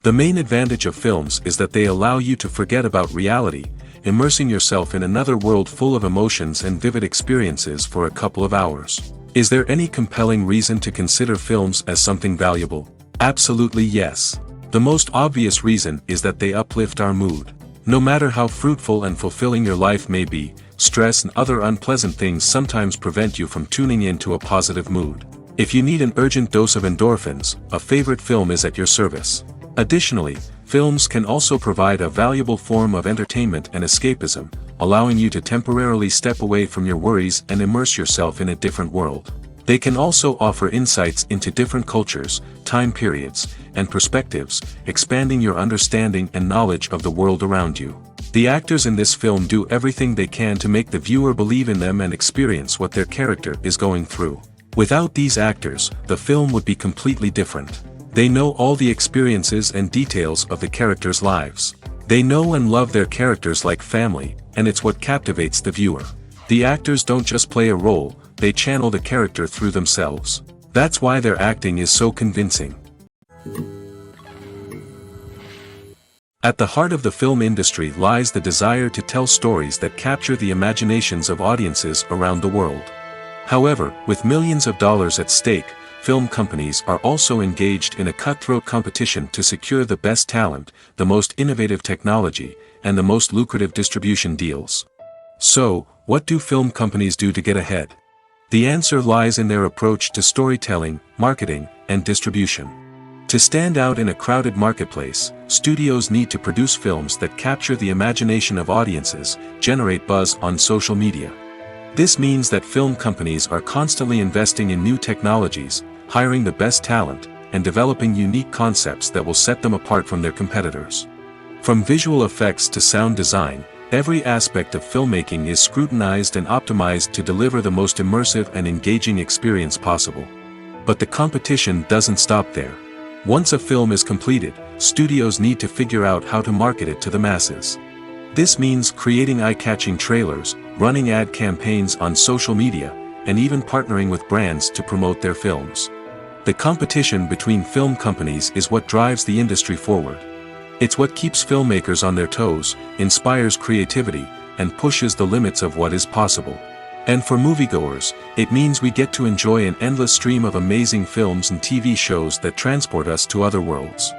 The main advantage of films is that they allow you to forget about reality, immersing yourself in another world full of emotions and vivid experiences for a couple of hours. Is there any compelling reason to consider films as something valuable? Absolutely yes. The most obvious reason is that they uplift our mood. No matter how fruitful and fulfilling your life may be, stress and other unpleasant things sometimes prevent you from tuning into a positive mood. If you need an urgent dose of endorphins, a favorite film is at your service. Additionally, films can also provide a valuable form of entertainment and escapism, allowing you to temporarily step away from your worries and immerse yourself in a different world. They can also offer insights into different cultures, time periods, and perspectives, expanding your understanding and knowledge of the world around you. The actors in this film do everything they can to make the viewer believe in them and experience what their character is going through. Without these actors, the film would be completely different. They know all the experiences and details of the characters' lives. They know and love their characters like family, and it's what captivates the viewer. The actors don't just play a role, they channel the character through themselves. That's why their acting is so convincing. At the heart of the film industry lies the desire to tell stories that capture the imaginations of audiences around the world. However, with millions of dollars at stake, film companies are also engaged in a cutthroat competition to secure the best talent, the most innovative technology, and the most lucrative distribution deals. So, what do film companies do to get ahead? The answer lies in their approach to storytelling, marketing, and distribution. To stand out in a crowded marketplace, studios need to produce films that capture the imagination of audiences, generate buzz on social media. This means that film companies are constantly investing in new technologies, hiring the best talent, and developing unique concepts that will set them apart from their competitors. From visual effects to sound design, every aspect of filmmaking is scrutinized and optimized to deliver the most immersive and engaging experience possible. But the competition doesn't stop there. Once a film is completed, studios need to figure out how to market it to the masses. This means creating eye-catching trailers, running ad campaigns on social media, and even partnering with brands to promote their films. The competition between film companies is what drives the industry forward. It's what keeps filmmakers on their toes, inspires creativity, and pushes the limits of what is possible. And for moviegoers, it means we get to enjoy an endless stream of amazing films and TV shows that transport us to other worlds.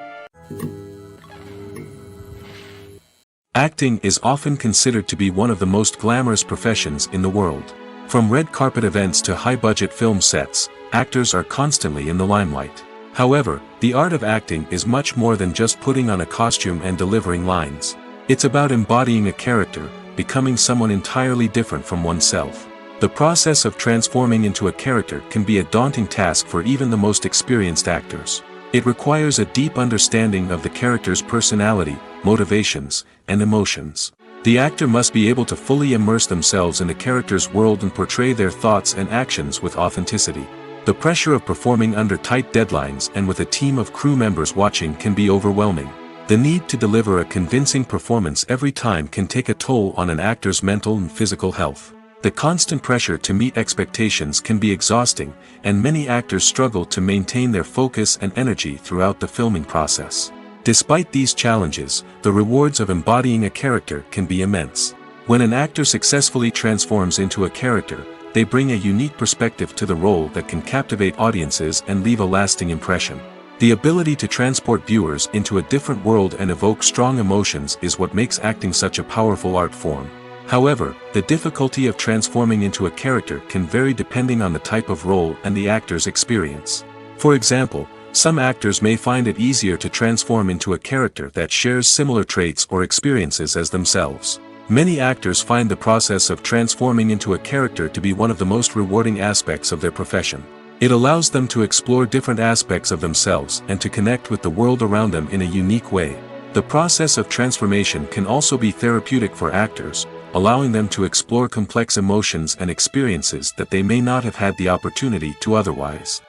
Acting is often considered to be one of the most glamorous professions in the world. From red carpet events to high-budget film sets, actors are constantly in the limelight. However, the art of acting is much more than just putting on a costume and delivering lines. It's about embodying a character, becoming someone entirely different from oneself. The process of transforming into a character can be a daunting task for even the most experienced actors. It requires a deep understanding of the character's personality, motivations, and emotions. The actor must be able to fully immerse themselves in the character's world and portray their thoughts and actions with authenticity. The pressure of performing under tight deadlines and with a team of crew members watching can be overwhelming. The need to deliver a convincing performance every time can take a toll on an actor's mental and physical health. The constant pressure to meet expectations can be exhausting, and many actors struggle to maintain their focus and energy throughout the filming process. Despite these challenges, the rewards of embodying a character can be immense. When an actor successfully transforms into a character, they bring a unique perspective to the role that can captivate audiences and leave a lasting impression. The ability to transport viewers into a different world and evoke strong emotions is what makes acting such a powerful art form. However, the difficulty of transforming into a character can vary depending on the type of role and the actor's experience. For example, some actors may find it easier to transform into a character that shares similar traits or experiences as themselves. Many actors find the process of transforming into a character to be one of the most rewarding aspects of their profession. It allows them to explore different aspects of themselves and to connect with the world around them in a unique way. The process of transformation can also be therapeutic for actors, allowing them to explore complex emotions and experiences that they may not have had the opportunity to otherwise.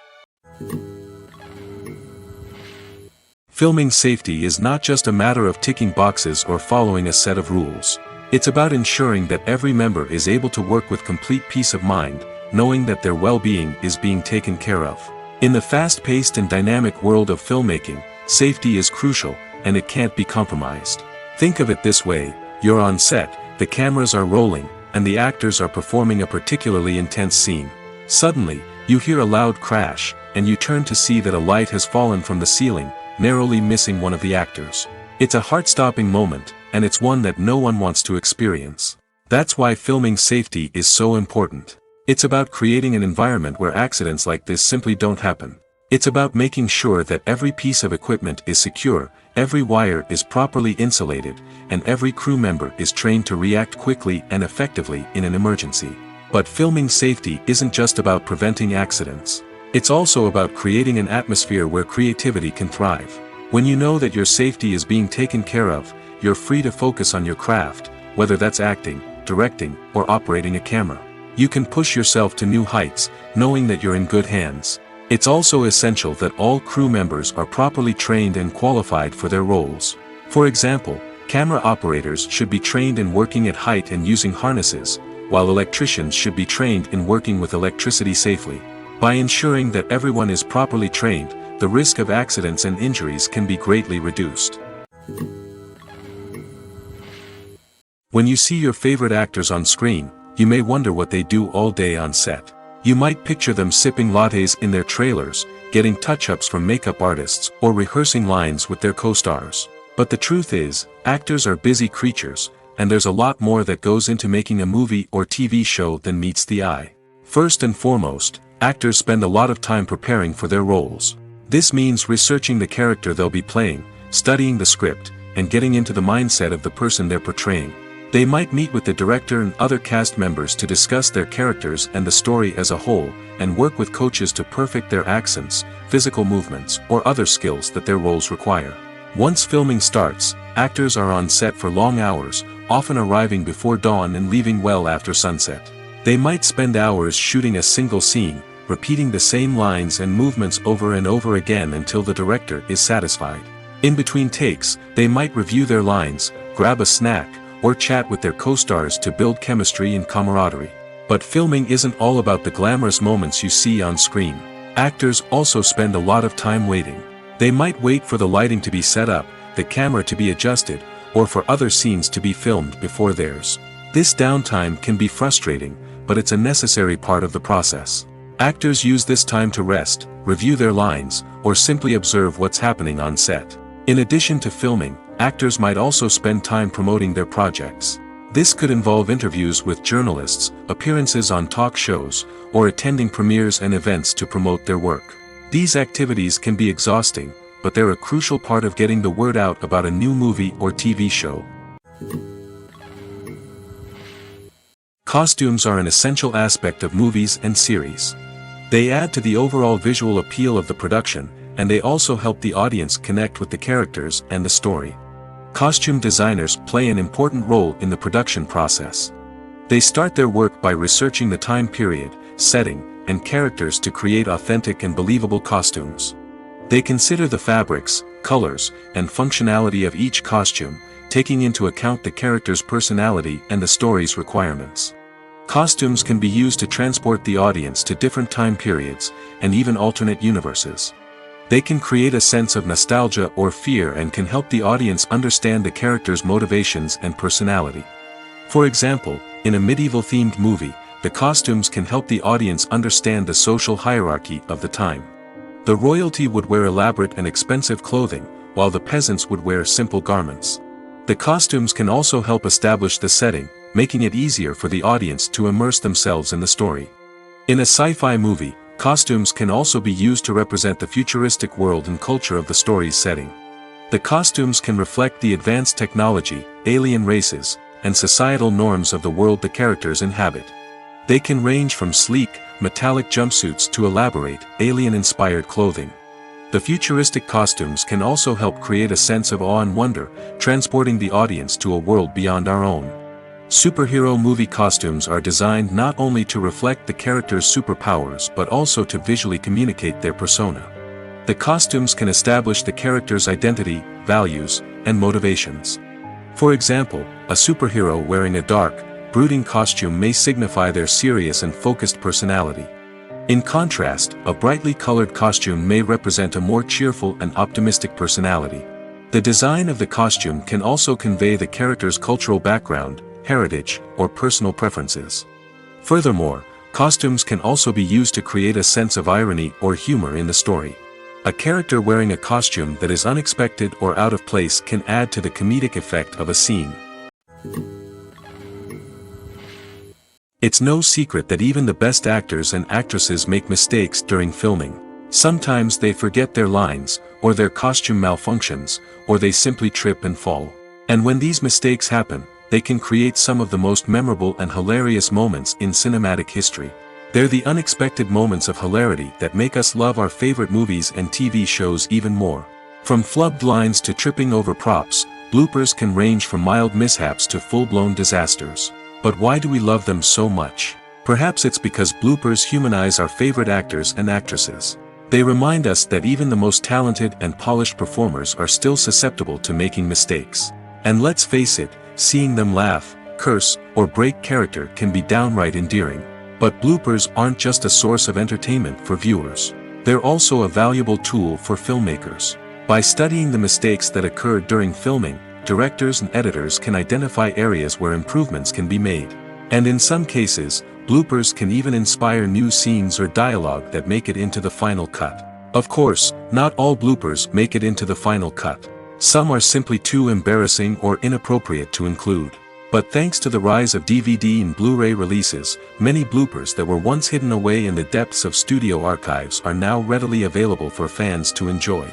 Filming safety is not just a matter of ticking boxes or following a set of rules. It's about ensuring that every member is able to work with complete peace of mind, knowing that their well-being is being taken care of. In the fast-paced and dynamic world of filmmaking, safety is crucial, and it can't be compromised. Think of it this way: you're on set, the cameras are rolling, and the actors are performing a particularly intense scene. Suddenly, you hear a loud crash, and you turn to see that a light has fallen from the ceiling, narrowly missing one of the actors. It's a heart-stopping moment, and it's one that no one wants to experience. That's why filming safety is so important. It's about creating an environment where accidents like this simply don't happen. It's about making sure that every piece of equipment is secure, every wire is properly insulated, and every crew member is trained to react quickly and effectively in an emergency. But filming safety isn't just about preventing accidents. It's also about creating an atmosphere where creativity can thrive. When you know that your safety is being taken care of, you're free to focus on your craft, whether that's acting, directing, or operating a camera. You can push yourself to new heights, knowing that you're in good hands. It's also essential that all crew members are properly trained and qualified for their roles. For example, camera operators should be trained in working at height and using harnesses, while electricians should be trained in working with electricity safely. By ensuring that everyone is properly trained, the risk of accidents and injuries can be greatly reduced. When you see your favorite actors on screen, you may wonder what they do all day on set. You might picture them sipping lattes in their trailers, getting touch-ups from makeup artists, or rehearsing lines with their co-stars. But the truth is, actors are busy creatures, and there's a lot more that goes into making a movie or TV show than meets the eye. First and foremost, actors spend a lot of time preparing for their roles. This means researching the character they'll be playing, studying the script, and getting into the mindset of the person they're portraying. They might meet with the director and other cast members to discuss their characters and the story as a whole, and work with coaches to perfect their accents, physical movements, or other skills that their roles require. Once filming starts, actors are on set for long hours, often arriving before dawn and leaving well after sunset. They might spend hours shooting a single scene, repeating the same lines and movements over and over again until the director is satisfied. In between takes, they might review their lines, grab a snack, or chat with their co-stars to build chemistry and camaraderie. But filming isn't all about the glamorous moments you see on screen. Actors also spend a lot of time waiting. They might wait for the lighting to be set up, the camera to be adjusted, or for other scenes to be filmed before theirs. This downtime can be frustrating, but it's a necessary part of the process. Actors use this time to rest, review their lines, or simply observe what's happening on set. In addition to filming, actors might also spend time promoting their projects. This could involve interviews with journalists, appearances on talk shows, or attending premieres and events to promote their work. These activities can be exhausting, but they're a crucial part of getting the word out about a new movie or TV show. Costumes are an essential aspect of movies and series. They add to the overall visual appeal of the production, and they also help the audience connect with the characters and the story. Costume designers play an important role in the production process. They start their work by researching the time period, setting, and characters to create authentic and believable costumes. They consider the fabrics, colors, and functionality of each costume, taking into account the character's personality and the story's requirements. Costumes can be used to transport the audience to different time periods, and even alternate universes. They can create a sense of nostalgia or fear and can help the audience understand the character's motivations and personality. For example, in a medieval-themed movie, the costumes can help the audience understand the social hierarchy of the time. The royalty would wear elaborate and expensive clothing, while the peasants would wear simple garments. The costumes can also help establish the setting, making it easier for the audience to immerse themselves in the story. In a sci-fi movie, costumes can also be used to represent the futuristic world and culture of the story's setting. The costumes can reflect the advanced technology, alien races, and societal norms of the world the characters inhabit. They can range from sleek, metallic jumpsuits to elaborate, alien-inspired clothing. The futuristic costumes can also help create a sense of awe and wonder, transporting the audience to a world beyond our own. Superhero movie costumes are designed not only to reflect the character's superpowers but also to visually communicate their persona. The costumes can establish the character's identity, values, and motivations. For example, a superhero wearing a dark, brooding costume may signify their serious and focused personality. In contrast, a brightly colored costume may represent a more cheerful and optimistic personality. The design of the costume can also convey the character's cultural background, heritage, or personal preferences. Furthermore, costumes can also be used to create a sense of irony or humor in the story. A character wearing a costume that is unexpected or out of place can add to the comedic effect of a scene. It's no secret that even the best actors and actresses make mistakes during filming. Sometimes they forget their lines, or their costume malfunctions, or they simply trip and fall. And when these mistakes happen, they can create some of the most memorable and hilarious moments in cinematic history. They're the unexpected moments of hilarity that make us love our favorite movies and TV shows even more. From flubbed lines to tripping over props, bloopers can range from mild mishaps to full-blown disasters. But why do we love them so much? Perhaps it's because bloopers humanize our favorite actors and actresses. They remind us that even the most talented and polished performers are still susceptible to making mistakes. And let's face it, seeing them laugh, curse, or break character can be downright endearing. But bloopers aren't just a source of entertainment for viewers. They're also a valuable tool for filmmakers. By studying the mistakes that occurred during filming, directors and editors can identify areas where improvements can be made. And in some cases, bloopers can even inspire new scenes or dialogue that make it into the final cut. Of course, not all bloopers make it into the final cut. Some are simply too embarrassing or inappropriate to include. But thanks to the rise of DVD and Blu-ray releases, many bloopers that were once hidden away in the depths of studio archives are now readily available for fans to enjoy.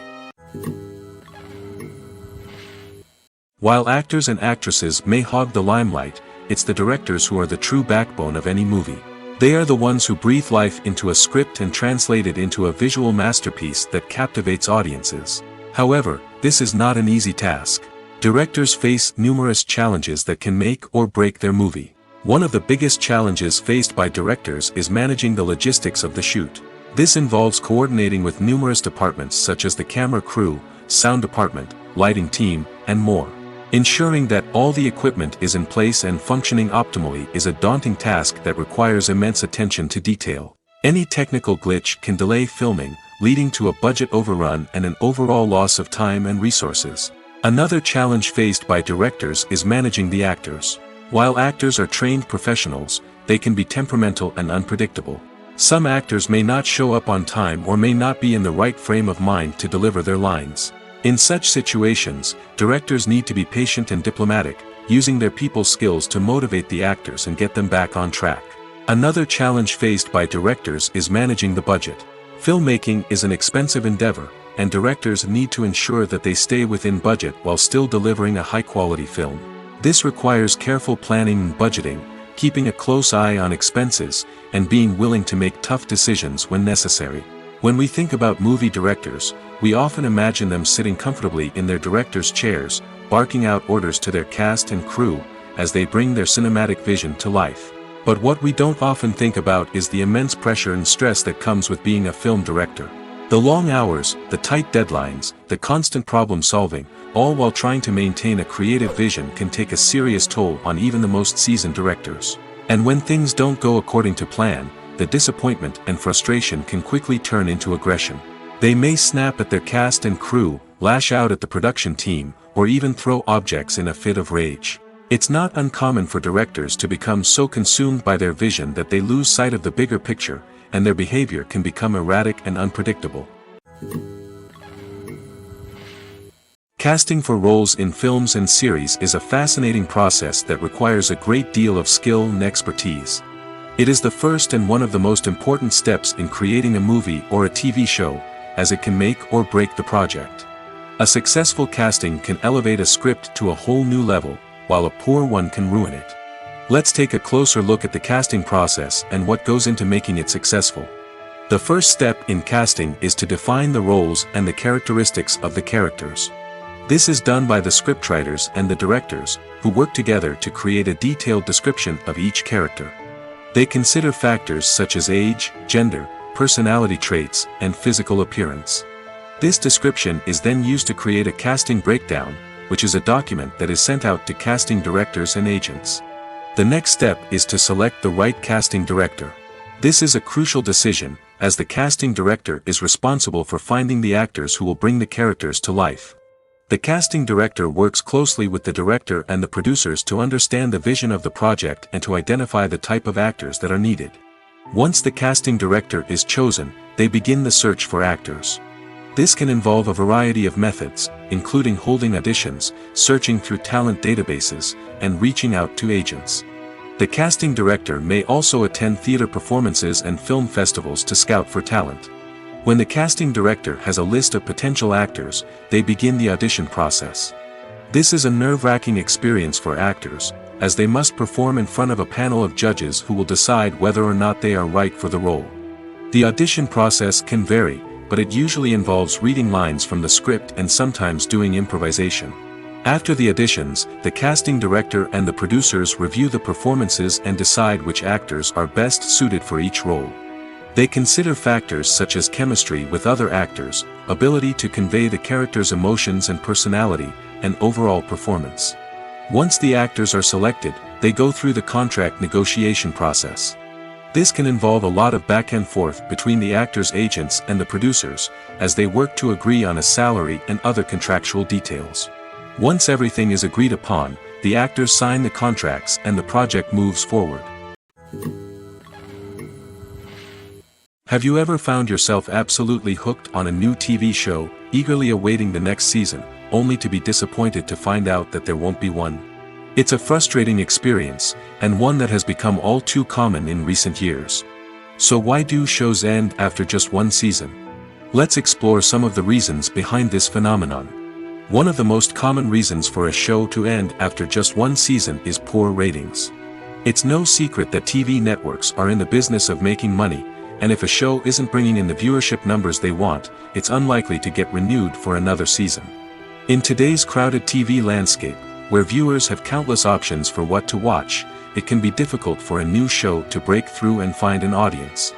While actors and actresses may hog the limelight, it's the directors who are the true backbone of any movie. They are the ones who breathe life into a script and translate it into a visual masterpiece that captivates audiences. However, this is not an easy task. Directors face numerous challenges that can make or break their movie. One of the biggest challenges faced by directors is managing the logistics of the shoot. This involves coordinating with numerous departments such as the camera crew, sound department, lighting team, and more. Ensuring that all the equipment is in place and functioning optimally is a daunting task that requires immense attention to detail. Any technical glitch can delay filming, leading to a budget overrun and an overall loss of time and resources. Another challenge faced by directors is managing the actors. While actors are trained professionals, they can be temperamental and unpredictable. Some actors may not show up on time or may not be in the right frame of mind to deliver their lines. In such situations, directors need to be patient and diplomatic, using their people skills to motivate the actors and get them back on track. Another challenge faced by directors is managing the budget. Filmmaking is an expensive endeavor, and directors need to ensure that they stay within budget while still delivering a high-quality film. This requires careful planning and budgeting, keeping a close eye on expenses, and being willing to make tough decisions when necessary. When we think about movie directors, we often imagine them sitting comfortably in their director's chairs, barking out orders to their cast and crew, as they bring their cinematic vision to life. But what we don't often think about is the immense pressure and stress that comes with being a film director. The long hours, the tight deadlines, the constant problem solving, all while trying to maintain a creative vision can take a serious toll on even the most seasoned directors. And when things don't go according to plan, the disappointment and frustration can quickly turn into aggression. They may snap at their cast and crew, lash out at the production team, or even throw objects in a fit of rage. It's not uncommon for directors to become so consumed by their vision that they lose sight of the bigger picture, and their behavior can become erratic and unpredictable. Casting for roles in films and series is a fascinating process that requires a great deal of skill and expertise. It is the first and one of the most important steps in creating a movie or a TV show, as it can make or break the project. A successful casting can elevate a script to a whole new level, while a poor one can ruin it. Let's take a closer look at the casting process and what goes into making it successful. The first step in casting is to define the roles and the characteristics of the characters. This is done by the scriptwriters and the directors, who work together to create a detailed description of each character. They consider factors such as age, gender, personality traits, and physical appearance. This description is then used to create a casting breakdown, which is a document that is sent out to casting directors and agents. The next step is to select the right casting director. This is a crucial decision, as the casting director is responsible for finding the actors who will bring the characters to life. The casting director works closely with the director and the producers to understand the vision of the project and to identify the type of actors that are needed. Once the casting director is chosen, they begin the search for actors. This can involve a variety of methods, including holding auditions, searching through talent databases, and reaching out to agents. The casting director may also attend theater performances and film festivals to scout for talent. When the casting director has a list of potential actors, they begin the audition process. This is a nerve-wracking experience for actors, as they must perform in front of a panel of judges who will decide whether or not they are right for the role. The audition process can vary, but it usually involves reading lines from the script and sometimes doing improvisation. After the auditions, the casting director and the producers review the performances and decide which actors are best suited for each role. They consider factors such as chemistry with other actors, ability to convey the character's emotions and personality, and overall performance. Once the actors are selected, they go through the contract negotiation process. This can involve a lot of back and forth between the actors' agents and the producers, as they work to agree on a salary and other contractual details. Once everything is agreed upon, the actors sign the contracts and the project moves forward. Have you ever found yourself absolutely hooked on a new TV show, eagerly awaiting the next season, only to be disappointed to find out that there won't be one? It's a frustrating experience, and one that has become all too common in recent years. So why do shows end after just one season? Let's explore some of the reasons behind this phenomenon. One of the most common reasons for a show to end after just one season is poor ratings. It's no secret that TV networks are in the business of making money, and if a show isn't bringing in the viewership numbers they want, it's unlikely to get renewed for another season. In today's crowded TV landscape, where viewers have countless options for what to watch, it can be difficult for a new show to break through and find an audience.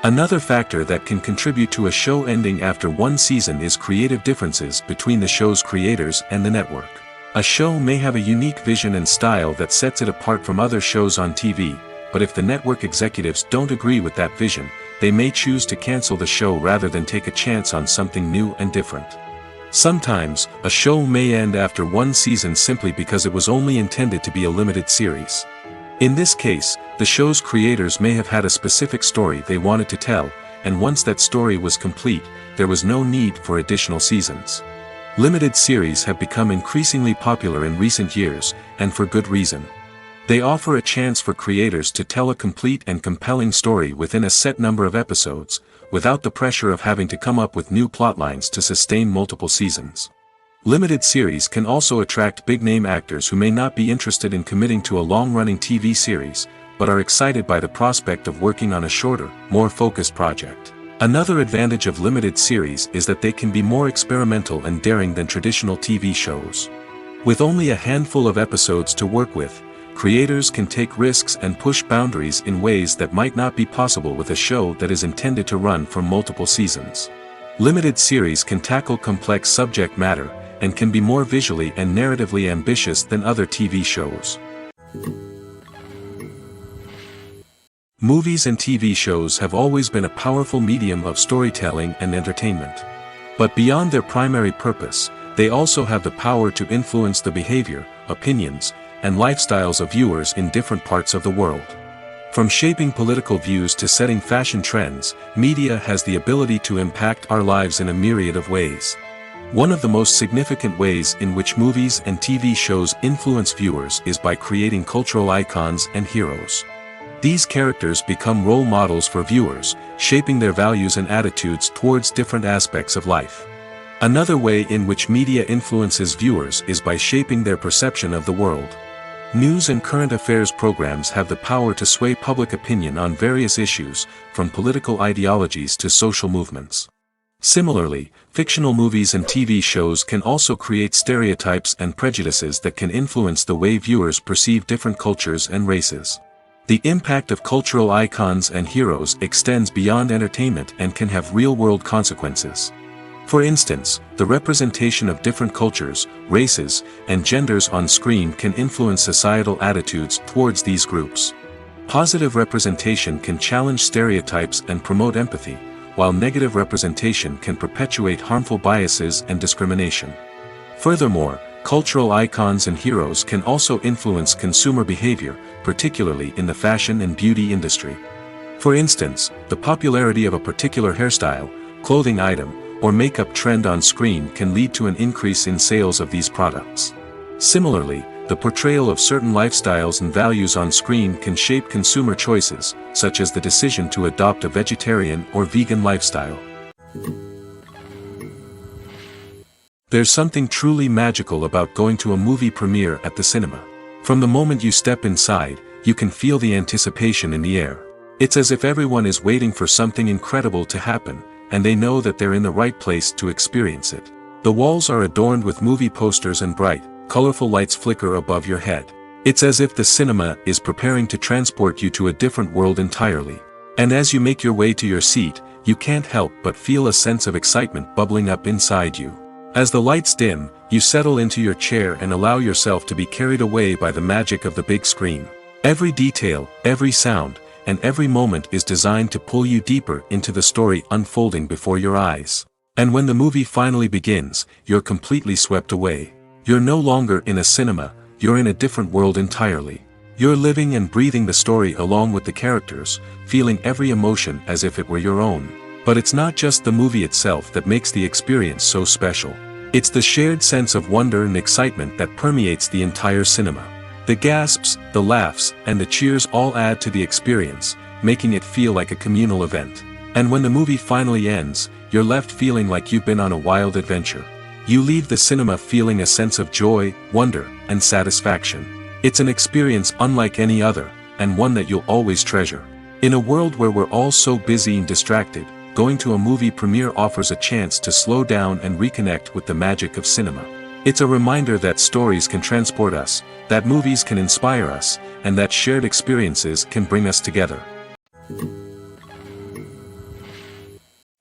Another factor that can contribute to a show ending after one season is creative differences between the show's creators and the network. A show may have a unique vision and style that sets it apart from other shows on TV, but if the network executives don't agree with that vision, they may choose to cancel the show rather than take a chance on something new and different. Sometimes, a show may end after one season simply because it was only intended to be a limited series. In this case, the show's creators may have had a specific story they wanted to tell, and once that story was complete, there was no need for additional seasons. Limited series have become increasingly popular in recent years, and for good reason. They offer a chance for creators to tell a complete and compelling story within a set number of episodes, without the pressure of having to come up with new plotlines to sustain multiple seasons. Limited series can also attract big-name actors who may not be interested in committing to a long-running TV series, but are excited by the prospect of working on a shorter, more focused project. Another advantage of limited series is that they can be more experimental and daring than traditional TV shows. With only a handful of episodes to work with, creators can take risks and push boundaries in ways that might not be possible with a show that is intended to run for multiple seasons. Limited series can tackle complex subject matter, and can be more visually and narratively ambitious than other TV shows. Movies and TV shows have always been a powerful medium of storytelling and entertainment. But beyond their primary purpose, they also have the power to influence the behavior, opinions, and lifestyles of viewers in different parts of the world. From shaping political views to setting fashion trends, media has the ability to impact our lives in a myriad of ways. One of the most significant ways in which movies and TV shows influence viewers is by creating cultural icons and heroes. These characters become role models for viewers, shaping their values and attitudes towards different aspects of life. Another way in which media influences viewers is by shaping their perception of the world. News and current affairs programs have the power to sway public opinion on various issues, from political ideologies to social movements. Similarly, fictional movies and TV shows can also create stereotypes and prejudices that can influence the way viewers perceive different cultures and races. The impact of cultural icons and heroes extends beyond entertainment and can have real-world consequences. For instance, the representation of different cultures, races, and genders on screen can influence societal attitudes towards these groups. Positive representation can challenge stereotypes and promote empathy, while negative representation can perpetuate harmful biases and discrimination. Furthermore, cultural icons and heroes can also influence consumer behavior, particularly in the fashion and beauty industry. For instance, the popularity of a particular hairstyle, clothing item, or makeup trend on screen can lead to an increase in sales of these products. Similarly, the portrayal of certain lifestyles and values on screen can shape consumer choices, such as the decision to adopt a vegetarian or vegan lifestyle. There's something truly magical about going to a movie premiere at the cinema. From the moment you step inside, you can feel the anticipation in the air. It's as if everyone is waiting for something incredible to happen, and they know that they're in the right place to experience it. The walls are adorned with movie posters and bright, colorful lights flicker above your head. It's as if the cinema is preparing to transport you to a different world entirely. And as you make your way to your seat, you can't help but feel a sense of excitement bubbling up inside you. As the lights dim, you settle into your chair and allow yourself to be carried away by the magic of the big screen. Every detail, every sound, and every moment is designed to pull you deeper into the story unfolding before your eyes. And when the movie finally begins, you're completely swept away. You're no longer in a cinema, you're in a different world entirely. You're living and breathing the story along with the characters, feeling every emotion as if it were your own. But it's not just the movie itself that makes the experience so special. It's the shared sense of wonder and excitement that permeates the entire cinema. The gasps, the laughs, and the cheers all add to the experience, making it feel like a communal event. And when the movie finally ends, you're left feeling like you've been on a wild adventure. You leave the cinema feeling a sense of joy, wonder, and satisfaction. It's an experience unlike any other, and one that you'll always treasure. In a world where we're all so busy and distracted, going to a movie premiere offers a chance to slow down and reconnect with the magic of cinema. It's a reminder that stories can transport us, that movies can inspire us, and that shared experiences can bring us together.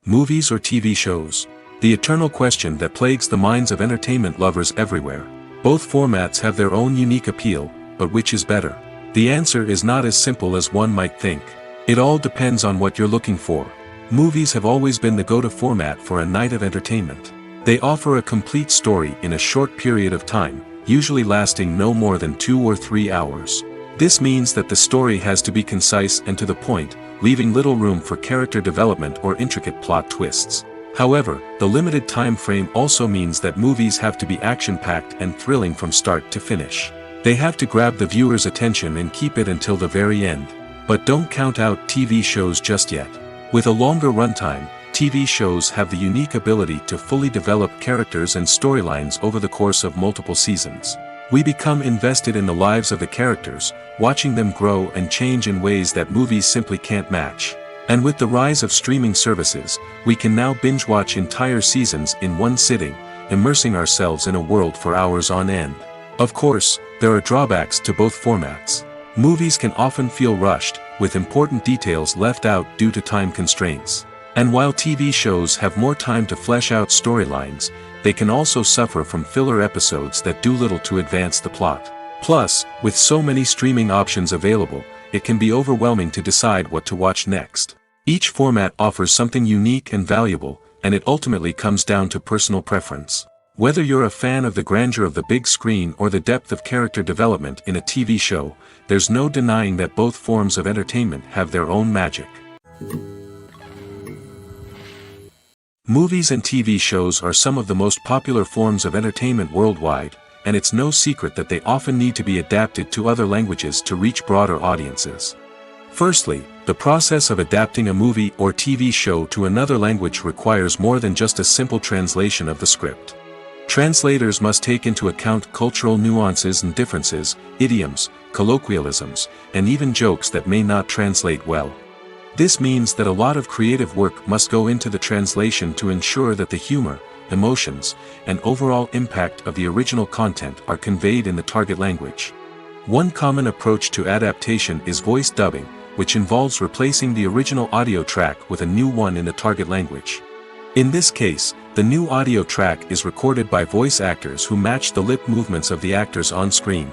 Movies or TV shows? The eternal question that plagues the minds of entertainment lovers everywhere. Both formats have their own unique appeal, but which is better? The answer is not as simple as one might think. It all depends on what you're looking for. Movies have always been the go-to format for a night of entertainment. They offer a complete story in a short period of time, usually lasting no more than 2 or 3 hours. This means that the story has to be concise and to the point, leaving little room for character development or intricate plot twists. However, the limited time frame also means that movies have to be action-packed and thrilling from start to finish. They have to grab the viewer's attention and keep it until the very end. But don't count out TV shows just yet. With a longer runtime, TV shows have the unique ability to fully develop characters and storylines over the course of multiple seasons. We become invested in the lives of the characters, watching them grow and change in ways that movies simply can't match. And with the rise of streaming services, we can now binge-watch entire seasons in one sitting, immersing ourselves in a world for hours on end. Of course, there are drawbacks to both formats. Movies can often feel rushed, with important details left out due to time constraints. And while TV shows have more time to flesh out storylines, they can also suffer from filler episodes that do little to advance the plot. Plus, with so many streaming options available, it can be overwhelming to decide what to watch next. Each format offers something unique and valuable, and it ultimately comes down to personal preference. Whether you're a fan of the grandeur of the big screen or the depth of character development in a TV show, there's no denying that both forms of entertainment have their own magic. Movies and TV shows are some of the most popular forms of entertainment worldwide, and it's no secret that they often need to be adapted to other languages to reach broader audiences. Firstly, the process of adapting a movie or TV show to another language requires more than just a simple translation of the script. Translators must take into account cultural nuances and differences, idioms, colloquialisms, and even jokes that may not translate well. This means that a lot of creative work must go into the translation to ensure that the humor, emotions, and overall impact of the original content are conveyed in the target language. One common approach to adaptation is voice dubbing, which involves replacing the original audio track with a new one in the target language. In this case, the new audio track is recorded by voice actors who match the lip movements of the actors on screen.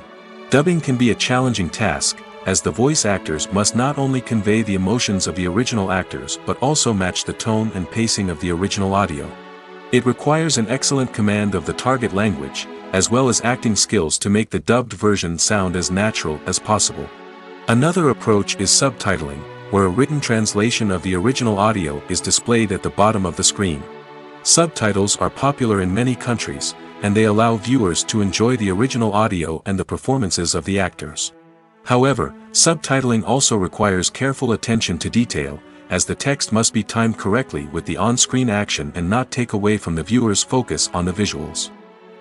Dubbing can be a challenging task, as the voice actors must not only convey the emotions of the original actors but also match the tone and pacing of the original audio. It requires an excellent command of the target language, as well as acting skills to make the dubbed version sound as natural as possible. Another approach is subtitling, where a written translation of the original audio is displayed at the bottom of the screen. Subtitles are popular in many countries, and they allow viewers to enjoy the original audio and the performances of the actors. However, subtitling also requires careful attention to detail, as the text must be timed correctly with the on-screen action and not take away from the viewer's focus on the visuals.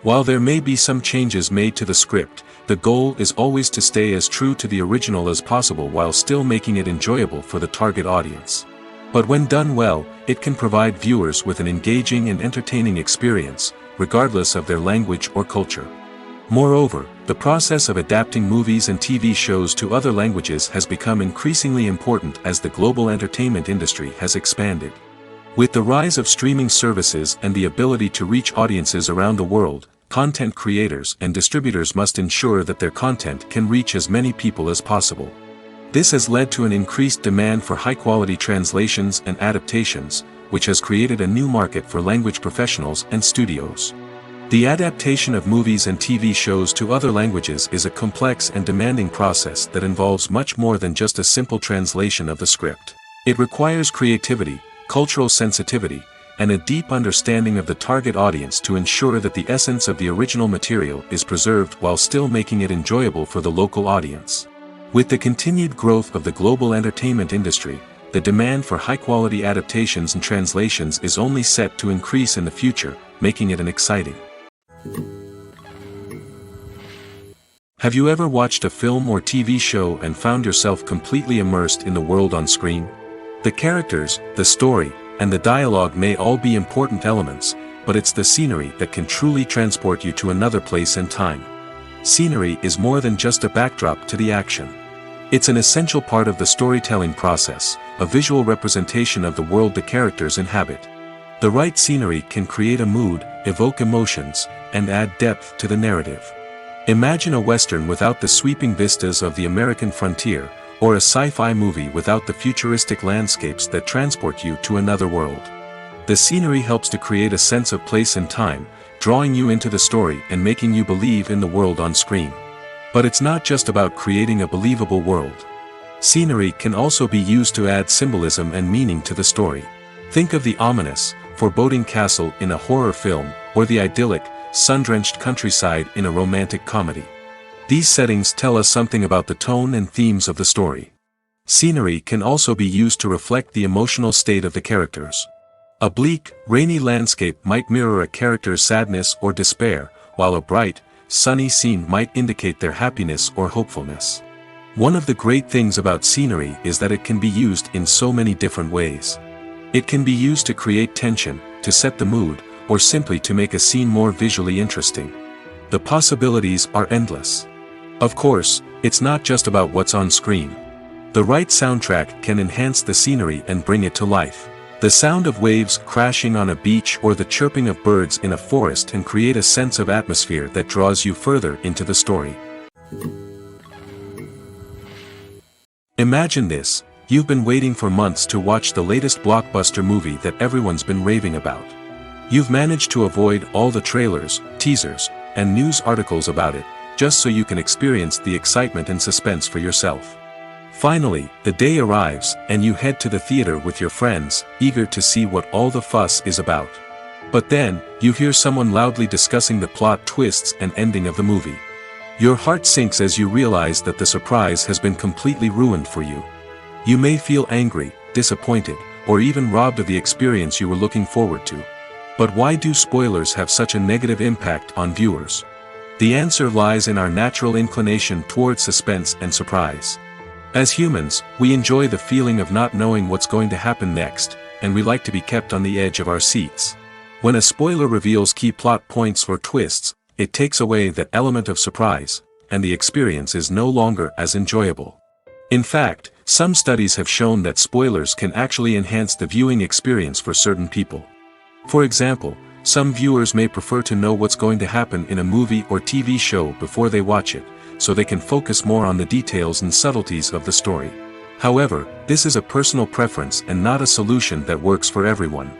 While there may be some changes made to the script, the goal is always to stay as true to the original as possible while still making it enjoyable for the target audience. But when done well, it can provide viewers with an engaging and entertaining experience, regardless of their language or culture. Moreover, the process of adapting movies and TV shows to other languages has become increasingly important as the global entertainment industry has expanded. With the rise of streaming services and the ability to reach audiences around the world, content creators and distributors must ensure that their content can reach as many people as possible. This has led to an increased demand for high-quality translations and adaptations, which has created a new market for language professionals and studios. The adaptation of movies and TV shows to other languages is a complex and demanding process that involves much more than just a simple translation of the script. It requires creativity, cultural sensitivity, and a deep understanding of the target audience to ensure that the essence of the original material is preserved while still making it enjoyable for the local audience. With the continued growth of the global entertainment industry, the demand for high-quality adaptations and translations is only set to increase in the future, making it an exciting. Have you ever watched a film or TV show and found yourself completely immersed in the world on screen? The characters, the story, and the dialogue may all be important elements, but it's the scenery that can truly transport you to another place and time. Scenery is more than just a backdrop to the action. It's an essential part of the storytelling process, a visual representation of the world the characters inhabit. The right scenery can create a mood, evoke emotions, and add depth to the narrative. Imagine a Western without the sweeping vistas of the American frontier, or a sci-fi movie without the futuristic landscapes that transport you to another world. The scenery helps to create a sense of place and time, drawing you into the story and making you believe in the world on screen. But it's not just about creating a believable world. Scenery can also be used to add symbolism and meaning to the story. Think of the ominous, foreboding castle in a horror film, or the idyllic, sun-drenched countryside in a romantic comedy. These settings tell us something about the tone and themes of the story. Scenery can also be used to reflect the emotional state of the characters. A bleak, rainy landscape might mirror a character's sadness or despair, while a bright, sunny scene might indicate their happiness or hopefulness. One of the great things about scenery is that it can be used in so many different ways. It can be used to create tension, to set the mood, or simply to make a scene more visually interesting. The possibilities are endless. Of course, it's not just about what's on screen. The right soundtrack can enhance the scenery and bring it to life. The sound of waves crashing on a beach or the chirping of birds in a forest can create a sense of atmosphere that draws you further into the story. Imagine this: you've been waiting for months to watch the latest blockbuster movie that everyone's been raving about. You've managed to avoid all the trailers, teasers, and news articles about it, just so you can experience the excitement and suspense for yourself. Finally, the day arrives, and you head to the theater with your friends, eager to see what all the fuss is about. But then, you hear someone loudly discussing the plot twists and ending of the movie. Your heart sinks as you realize that the surprise has been completely ruined for you. You may feel angry, disappointed, or even robbed of the experience you were looking forward to. But why do spoilers have such a negative impact on viewers? The answer lies in our natural inclination toward suspense and surprise. As humans, we enjoy the feeling of not knowing what's going to happen next, and we like to be kept on the edge of our seats. When a spoiler reveals key plot points or twists, it takes away that element of surprise, and the experience is no longer as enjoyable. In fact, some studies have shown that spoilers can actually enhance the viewing experience for certain people. For example, some viewers may prefer to know what's going to happen in a movie or TV show before they watch it, so they can focus more on the details and subtleties of the story. However, this is a personal preference and not a solution that works for everyone.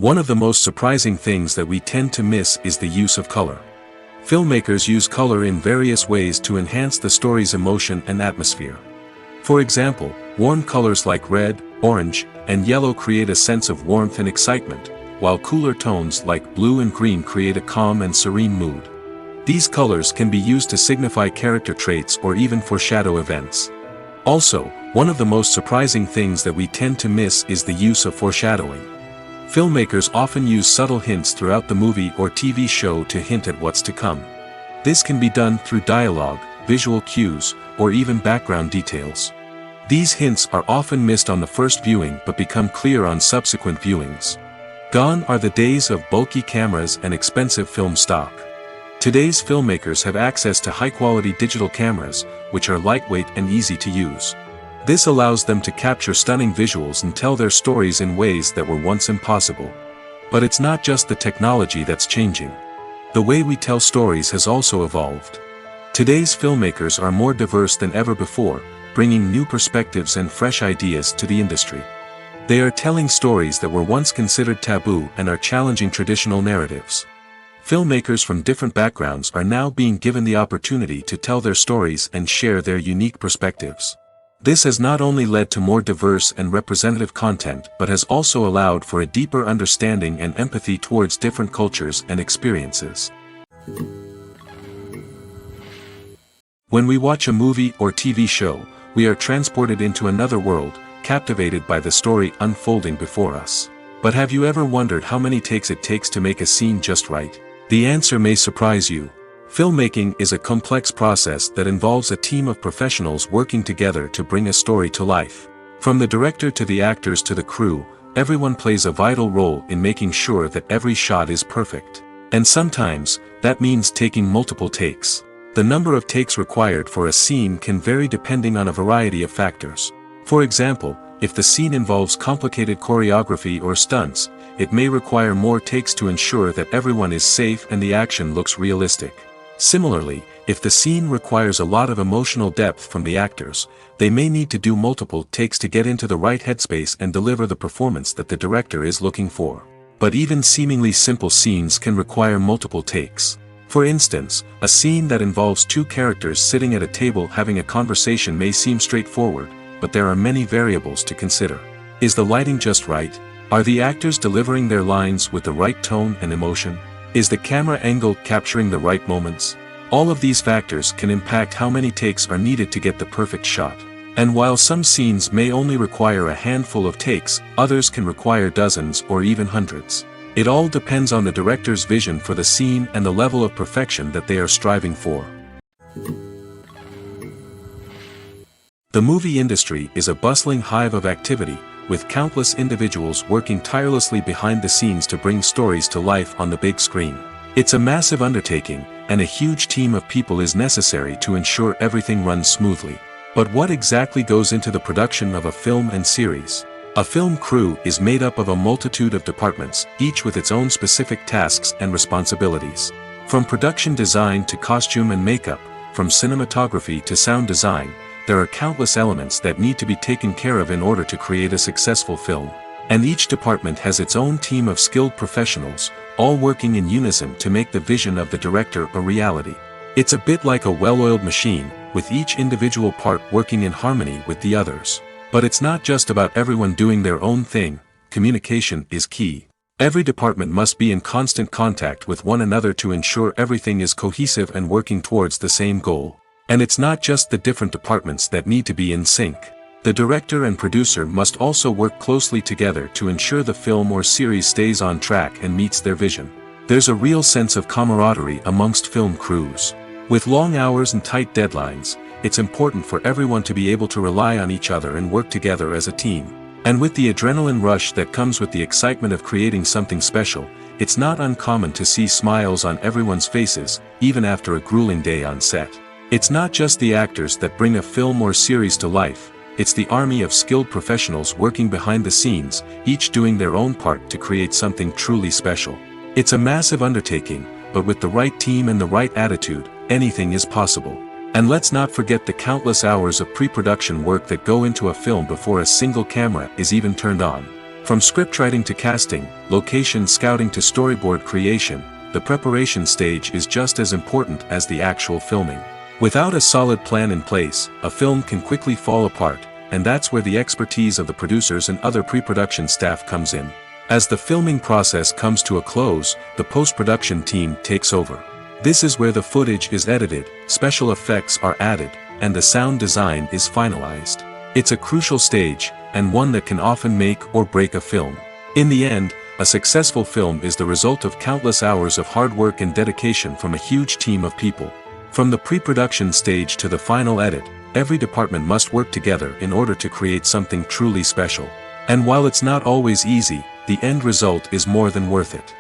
One of the most surprising things that we tend to miss is the use of color. Filmmakers use color in various ways to enhance the story's emotion and atmosphere. For example, warm colors like red, orange, and yellow create a sense of warmth and excitement, while cooler tones like blue and green create a calm and serene mood. These colors can be used to signify character traits or even foreshadow events. Also, one of the most surprising things that we tend to miss is the use of foreshadowing. Filmmakers often use subtle hints throughout the movie or TV show to hint at what's to come. This can be done through dialogue, visual cues, or even background details. These hints are often missed on the first viewing but become clear on subsequent viewings. Gone are the days of bulky cameras and expensive film stock. Today's filmmakers have access to high-quality digital cameras, which are lightweight and easy to use. This allows them to capture stunning visuals and tell their stories in ways that were once impossible. But it's not just the technology that's changing. The way we tell stories has also evolved. Today's filmmakers are more diverse than ever before, bringing new perspectives and fresh ideas to the industry. They are telling stories that were once considered taboo and are challenging traditional narratives. Filmmakers from different backgrounds are now being given the opportunity to tell their stories and share their unique perspectives. This has not only led to more diverse and representative content but has also allowed for a deeper understanding and empathy towards different cultures and experiences. When we watch a movie or TV show, we are transported into another world, captivated by the story unfolding before us. But have you ever wondered how many takes it takes to make a scene just right? The answer may surprise you. Filmmaking is a complex process that involves a team of professionals working together to bring a story to life. From the director to the actors to the crew, everyone plays a vital role in making sure that every shot is perfect. And sometimes, that means taking multiple takes. The number of takes required for a scene can vary depending on a variety of factors. For example, if the scene involves complicated choreography or stunts, it may require more takes to ensure that everyone is safe and the action looks realistic. Similarly, if the scene requires a lot of emotional depth from the actors, they may need to do multiple takes to get into the right headspace and deliver the performance that the director is looking for. But even seemingly simple scenes can require multiple takes. For instance, a scene that involves two characters sitting at a table having a conversation may seem straightforward, but there are many variables to consider. Is the lighting just right? Are the actors delivering their lines with the right tone and emotion? Is the camera angle capturing the right moments? All of these factors can impact how many takes are needed to get the perfect shot. And while some scenes may only require a handful of takes, others can require dozens or even hundreds. It all depends on the director's vision for the scene and the level of perfection that they are striving for. The movie industry is a bustling hive of activity, with countless individuals working tirelessly behind the scenes to bring stories to life on the big screen. It's a massive undertaking, and a huge team of people is necessary to ensure everything runs smoothly. But what exactly goes into the production of a film and series? A film crew is made up of a multitude of departments, each with its own specific tasks and responsibilities. From production design to costume and makeup, from cinematography to sound design, there are countless elements that need to be taken care of in order to create a successful film. And each department has its own team of skilled professionals, all working in unison to make the vision of the director a reality. It's a bit like a well-oiled machine, with each individual part working in harmony with the others. But it's not just about everyone doing their own thing. Communication is key. Every department must be in constant contact with one another to ensure everything is cohesive and working towards the same goal. And it's not just the different departments that need to be in sync. The director and producer must also work closely together to ensure the film or series stays on track and meets their vision. There's a real sense of camaraderie amongst film crews. With long hours and tight deadlines, it's important for everyone to be able to rely on each other and work together as a team. And with the adrenaline rush that comes with the excitement of creating something special, it's not uncommon to see smiles on everyone's faces, even after a grueling day on set. It's not just the actors that bring a film or series to life, it's the army of skilled professionals working behind the scenes, each doing their own part to create something truly special. It's a massive undertaking, but with the right team and the right attitude, anything is possible. And let's not forget the countless hours of pre-production work that go into a film before a single camera is even turned on. From scriptwriting to casting, location scouting to storyboard creation, the preparation stage is just as important as the actual filming. Without a solid plan in place, a film can quickly fall apart, and that's where the expertise of the producers and other pre-production staff comes in. As the filming process comes to a close, the post-production team takes over. This is where the footage is edited, special effects are added, and the sound design is finalized. It's a crucial stage, and one that can often make or break a film. In the end, a successful film is the result of countless hours of hard work and dedication from a huge team of people. From the pre-production stage to the final edit, every department must work together in order to create something truly special. And while it's not always easy, the end result is more than worth it.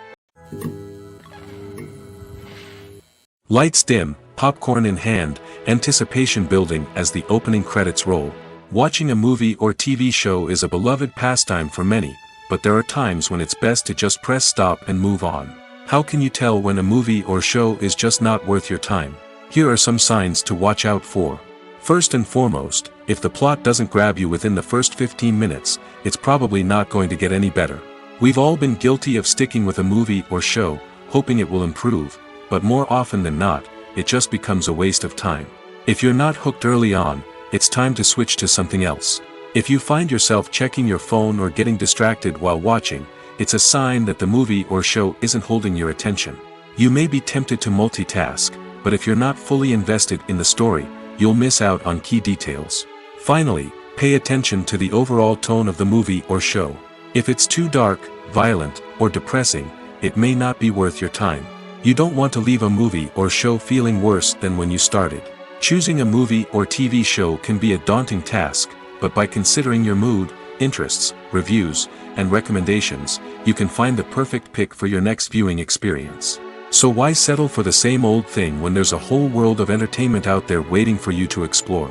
Lights dim, popcorn in hand, anticipation building as the opening credits roll. Watching a movie or TV show is a beloved pastime for many, but there are times when it's best to just press stop and move on. How can you tell when a movie or show is just not worth your time? Here are some signs to watch out for. First and foremost, if the plot doesn't grab you within the first 15 minutes, it's probably not going to get any better. We've all been guilty of sticking with a movie or show, hoping it will improve, but more often than not, it just becomes a waste of time. If you're not hooked early on, it's time to switch to something else. If you find yourself checking your phone or getting distracted while watching, it's a sign that the movie or show isn't holding your attention. You may be tempted to multitask, but if you're not fully invested in the story, you'll miss out on key details. Finally, pay attention to the overall tone of the movie or show. If it's too dark, violent, or depressing, it may not be worth your time. You don't want to leave a movie or show feeling worse than when you started. Choosing a movie or TV show can be a daunting task, but by considering your mood, interests, reviews, and recommendations, you can find the perfect pick for your next viewing experience. So why settle for the same old thing when there's a whole world of entertainment out there waiting for you to explore?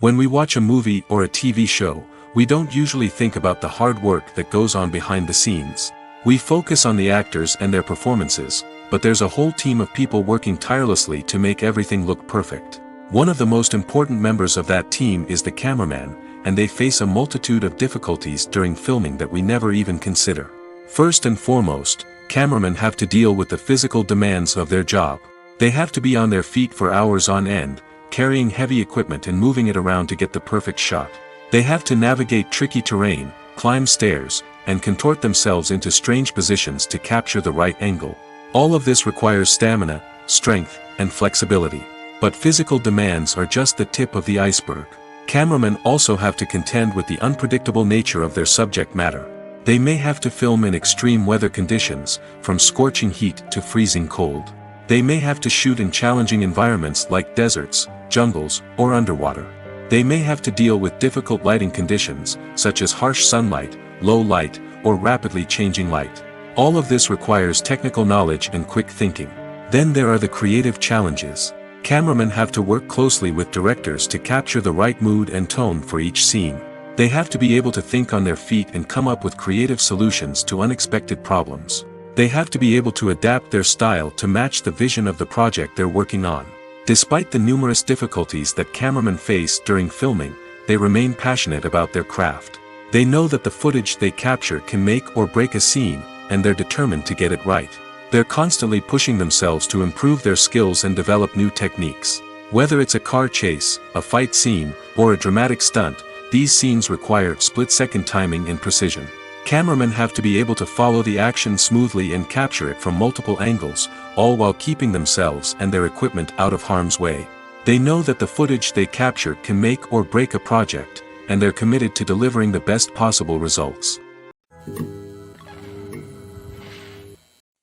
When we watch a movie or a TV show, we don't usually think about the hard work that goes on behind the scenes. We focus on the actors and their performances, but there's a whole team of people working tirelessly to make everything look perfect. One of the most important members of that team is the cameraman, and they face a multitude of difficulties during filming that we never even consider. First and foremost, cameramen have to deal with the physical demands of their job. They have to be on their feet for hours on end, carrying heavy equipment and moving it around to get the perfect shot. They have to navigate tricky terrain, climb stairs, and contort themselves into strange positions to capture the right angle. All of this requires stamina, strength, and flexibility. But physical demands are just the tip of the iceberg. Cameramen also have to contend with the unpredictable nature of their subject matter. They may have to film in extreme weather conditions, from scorching heat to freezing cold. They may have to shoot in challenging environments like deserts, jungles, or underwater. They may have to deal with difficult lighting conditions, such as harsh sunlight, low light, or rapidly changing light. All of this requires technical knowledge and quick thinking. Then there are the creative challenges. Cameramen have to work closely with directors to capture the right mood and tone for each scene. They have to be able to think on their feet and come up with creative solutions to unexpected problems. They have to be able to adapt their style to match the vision of the project they're working on. Despite the numerous difficulties that cameramen face during filming, they remain passionate about their craft. They know that the footage they capture can make or break a scene, and they're determined to get it right. They're constantly pushing themselves to improve their skills and develop new techniques. Whether it's a car chase, a fight scene, or a dramatic stunt, these scenes require split-second timing and precision. Cameramen have to be able to follow the action smoothly and capture it from multiple angles, all while keeping themselves and their equipment out of harm's way. They know that the footage they capture can make or break a project, and they're committed to delivering the best possible results.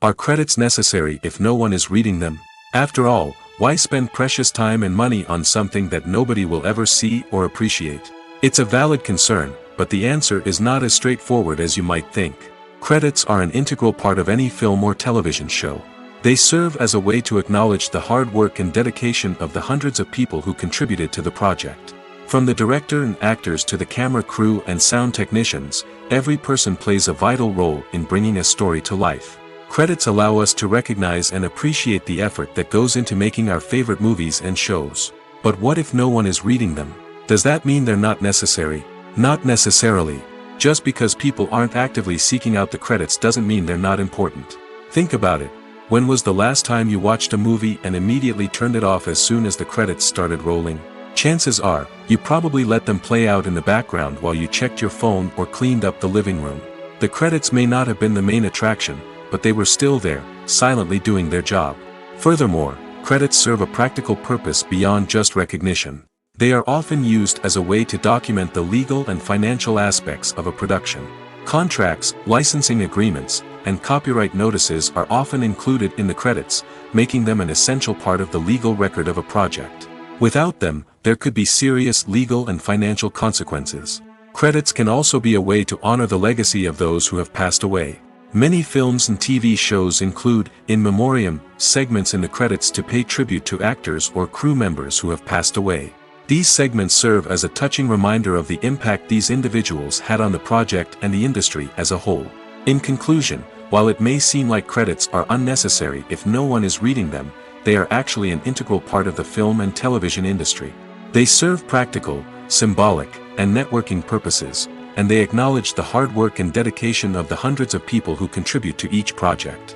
Are credits necessary if no one is reading them? After all, why spend precious time and money on something that nobody will ever see or appreciate? It's a valid concern, but the answer is not as straightforward as you might think. Credits are an integral part of any film or television show. They serve as a way to acknowledge the hard work and dedication of the hundreds of people who contributed to the project. From the director and actors to the camera crew and sound technicians, every person plays a vital role in bringing a story to life. Credits allow us to recognize and appreciate the effort that goes into making our favorite movies and shows. But what if no one is reading them? Does that mean they're not necessary? Not necessarily. Just because people aren't actively seeking out the credits doesn't mean they're not important. Think about it. When was the last time you watched a movie and immediately turned it off as soon as the credits started rolling? Chances are, you probably let them play out in the background while you checked your phone or cleaned up the living room. The credits may not have been the main attraction, but they were still there, silently doing their job. Furthermore, credits serve a practical purpose beyond just recognition. They are often used as a way to document the legal and financial aspects of a production. Contracts, licensing agreements, and copyright notices are often included in the credits, making them an essential part of the legal record of a project. Without them, there could be serious legal and financial consequences. Credits can also be a way to honor the legacy of those who have passed away. Many films and TV shows include, in memoriam, segments in the credits to pay tribute to actors or crew members who have passed away. These segments serve as a touching reminder of the impact these individuals had on the project and the industry as a whole. In conclusion, while it may seem like credits are unnecessary if no one is reading them, they are actually an integral part of the film and television industry. They serve practical, symbolic, and networking purposes, and they acknowledge the hard work and dedication of the hundreds of people who contribute to each project.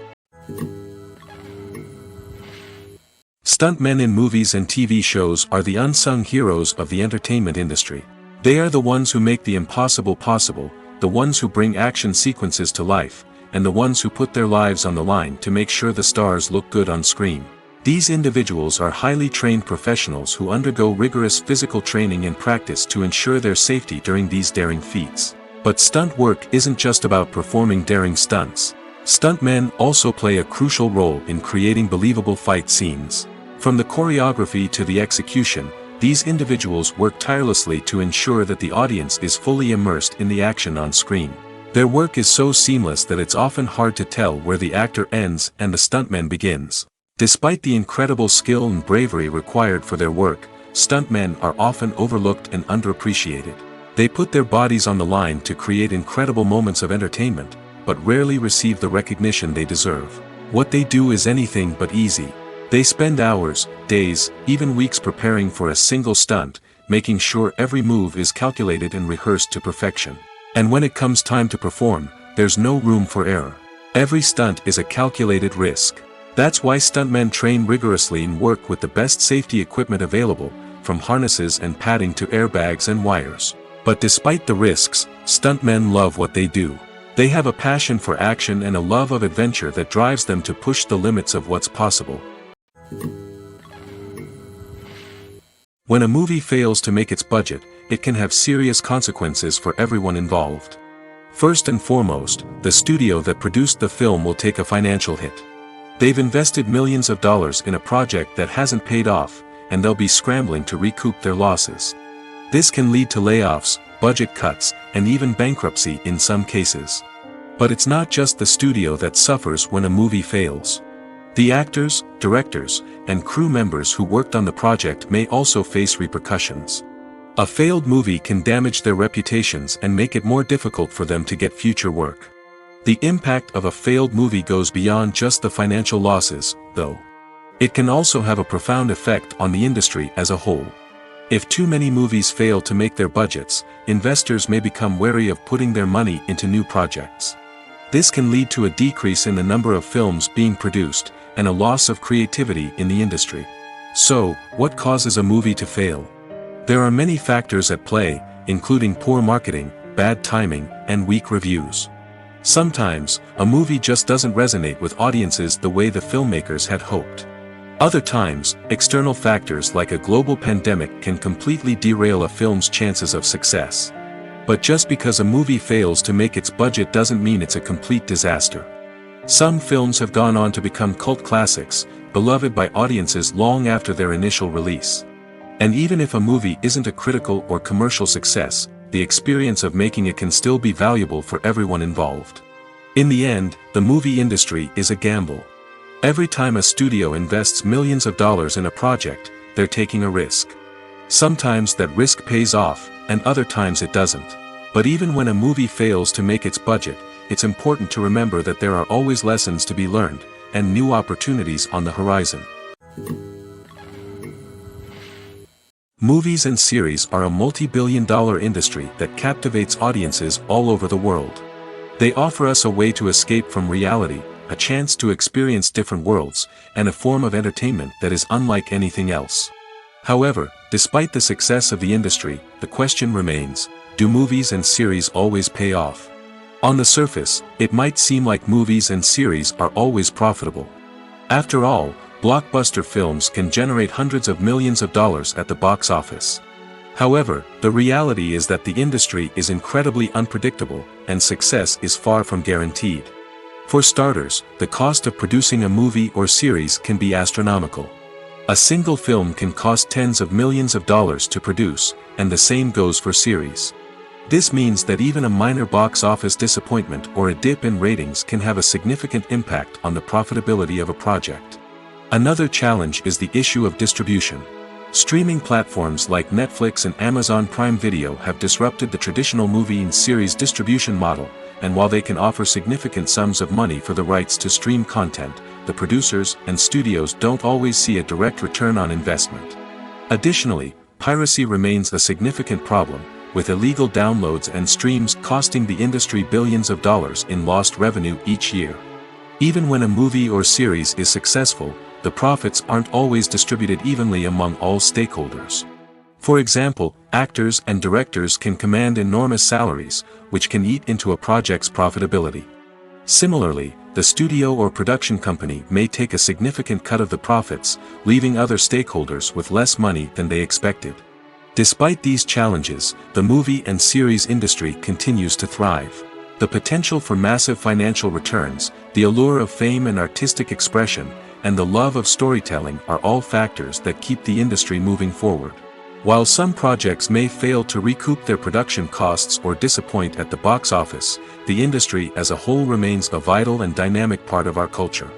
Stuntmen in movies and TV shows are the unsung heroes of the entertainment industry. They are the ones who make the impossible possible, the ones who bring action sequences to life, and the ones who put their lives on the line to make sure the stars look good on screen. These individuals are highly trained professionals who undergo rigorous physical training and practice to ensure their safety during these daring feats. But stunt work isn't just about performing daring stunts. Stuntmen also play a crucial role in creating believable fight scenes. From the choreography to the execution, these individuals work tirelessly to ensure that the audience is fully immersed in the action on screen. Their work is so seamless that it's often hard to tell where the actor ends and the stuntman begins. Despite the incredible skill and bravery required for their work, stuntmen are often overlooked and underappreciated. They put their bodies on the line to create incredible moments of entertainment, but rarely receive the recognition they deserve. What they do is anything but easy. They spend hours, days, even weeks preparing for a single stunt, making sure every move is calculated and rehearsed to perfection. And when it comes time to perform, there's no room for error. Every stunt is a calculated risk. That's why stuntmen train rigorously and work with the best safety equipment available, from harnesses and padding to airbags and wires. But despite the risks, stuntmen love what they do. They have a passion for action and a love of adventure that drives them to push the limits of what's possible. When a movie fails to make its budget, it can have serious consequences for everyone involved. First and foremost, the studio that produced the film will take a financial hit. They've invested millions of dollars in a project that hasn't paid off, and they'll be scrambling to recoup their losses. This can lead to layoffs, budget cuts, and even bankruptcy in some cases. But it's not just the studio that suffers when a movie fails. The actors, directors, and crew members who worked on the project may also face repercussions. A failed movie can damage their reputations and make it more difficult for them to get future work. The impact of a failed movie goes beyond just the financial losses, though. It can also have a profound effect on the industry as a whole. If too many movies fail to make their budgets, investors may become wary of putting their money into new projects. This can lead to a decrease in the number of films being produced, and a loss of creativity in the industry. So, what causes a movie to fail? There are many factors at play, including poor marketing, bad timing, and weak reviews. Sometimes, a movie just doesn't resonate with audiences the way the filmmakers had hoped. Other times, external factors like a global pandemic can completely derail a film's chances of success. But just because a movie fails to make its budget doesn't mean it's a complete disaster. Some films have gone on to become cult classics, beloved by audiences long after their initial release. And even if a movie isn't a critical or commercial success, the experience of making it can still be valuable for everyone involved. In the end, the movie industry is a gamble. Every time a studio invests millions of dollars in a project, they're taking a risk. Sometimes that risk pays off, and other times it doesn't. But even when a movie fails to make its budget, it's important to remember that there are always lessons to be learned, and new opportunities on the horizon. Movies and series are a multi-billion-dollar industry that captivates audiences all over the world. They offer us a way to escape from reality, a chance to experience different worlds, and a form of entertainment that is unlike anything else. However, despite the success of the industry, the question remains, do movies and series always pay off? On the surface, it might seem like movies and series are always profitable. After all, blockbuster films can generate hundreds of millions of dollars at the box office. However, the reality is that the industry is incredibly unpredictable, and success is far from guaranteed. For starters, the cost of producing a movie or series can be astronomical. A single film can cost tens of millions of dollars to produce, and the same goes for series. This means that even a minor box office disappointment or a dip in ratings can have a significant impact on the profitability of a project. Another challenge is the issue of distribution. Streaming platforms like Netflix and Amazon Prime Video have disrupted the traditional movie and series distribution model, and while they can offer significant sums of money for the rights to stream content, the producers and studios don't always see a direct return on investment. Additionally, piracy remains a significant problem, with illegal downloads and streams costing the industry billions of dollars in lost revenue each year. Even when a movie or series is successful, the profits aren't always distributed evenly among all stakeholders. For example, actors and directors can command enormous salaries, which can eat into a project's profitability. Similarly, the studio or production company may take a significant cut of the profits, leaving other stakeholders with less money than they expected. Despite these challenges, the movie and series industry continues to thrive. The potential for massive financial returns, the allure of fame and artistic expression, and the love of storytelling are all factors that keep the industry moving forward. While some projects may fail to recoup their production costs or disappoint at the box office, the industry as a whole remains a vital and dynamic part of our culture.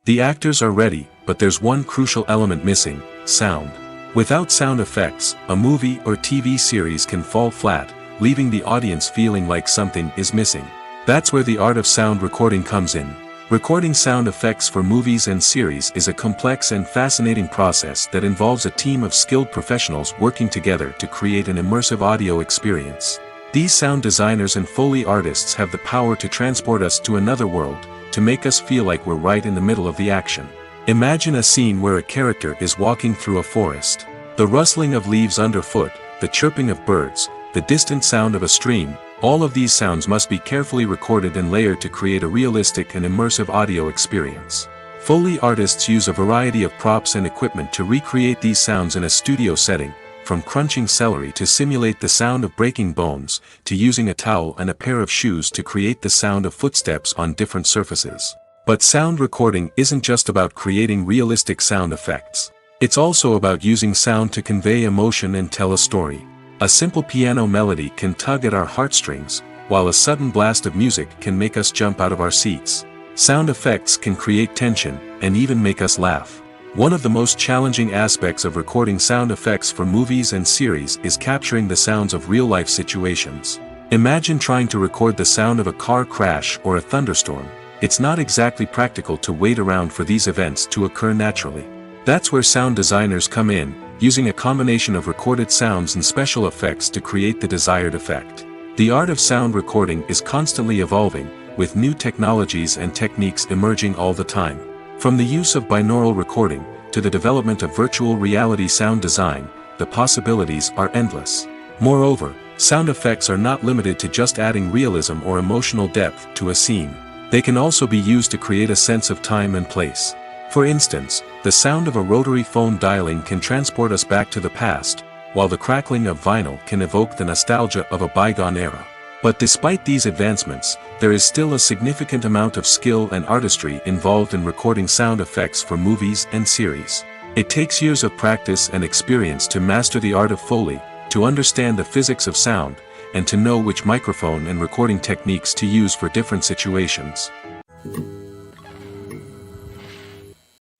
The actors are ready, but there's one crucial element missing: sound. Without sound effects, a movie or TV series can fall flat, leaving the audience feeling like something is missing. That's where the art of sound recording comes in. Recording sound effects for movies and series is a complex and fascinating process that involves a team of skilled professionals working together to create an immersive audio experience. These sound designers and Foley artists have the power to transport us to another world, to make us feel like we're right in the middle of the action. Imagine a scene where a character is walking through a forest. The rustling of leaves underfoot, the chirping of birds, the distant sound of a stream, all of these sounds must be carefully recorded and layered to create a realistic and immersive audio experience. Foley artists use a variety of props and equipment to recreate these sounds in a studio setting, from crunching celery to simulate the sound of breaking bones, to using a towel and a pair of shoes to create the sound of footsteps on different surfaces. But sound recording isn't just about creating realistic sound effects. It's also about using sound to convey emotion and tell a story. A simple piano melody can tug at our heartstrings, while a sudden blast of music can make us jump out of our seats. Sound effects can create tension, and even make us laugh. One of the most challenging aspects of recording sound effects for movies and series is capturing the sounds of real-life situations. Imagine trying to record the sound of a car crash or a thunderstorm. It's not exactly practical to wait around for these events to occur naturally. That's where sound designers come in, using a combination of recorded sounds and special effects to create the desired effect. The art of sound recording is constantly evolving, with new technologies and techniques emerging all the time. From the use of binaural recording, to the development of virtual reality sound design, the possibilities are endless. Moreover, sound effects are not limited to just adding realism or emotional depth to a scene. They can also be used to create a sense of time and place. For instance, the sound of a rotary phone dialing can transport us back to the past, while the crackling of vinyl can evoke the nostalgia of a bygone era. But despite these advancements, there is still a significant amount of skill and artistry involved in recording sound effects for movies and series. It takes years of practice and experience to master the art of Foley, to understand the physics of sound, and to know which microphone and recording techniques to use for different situations.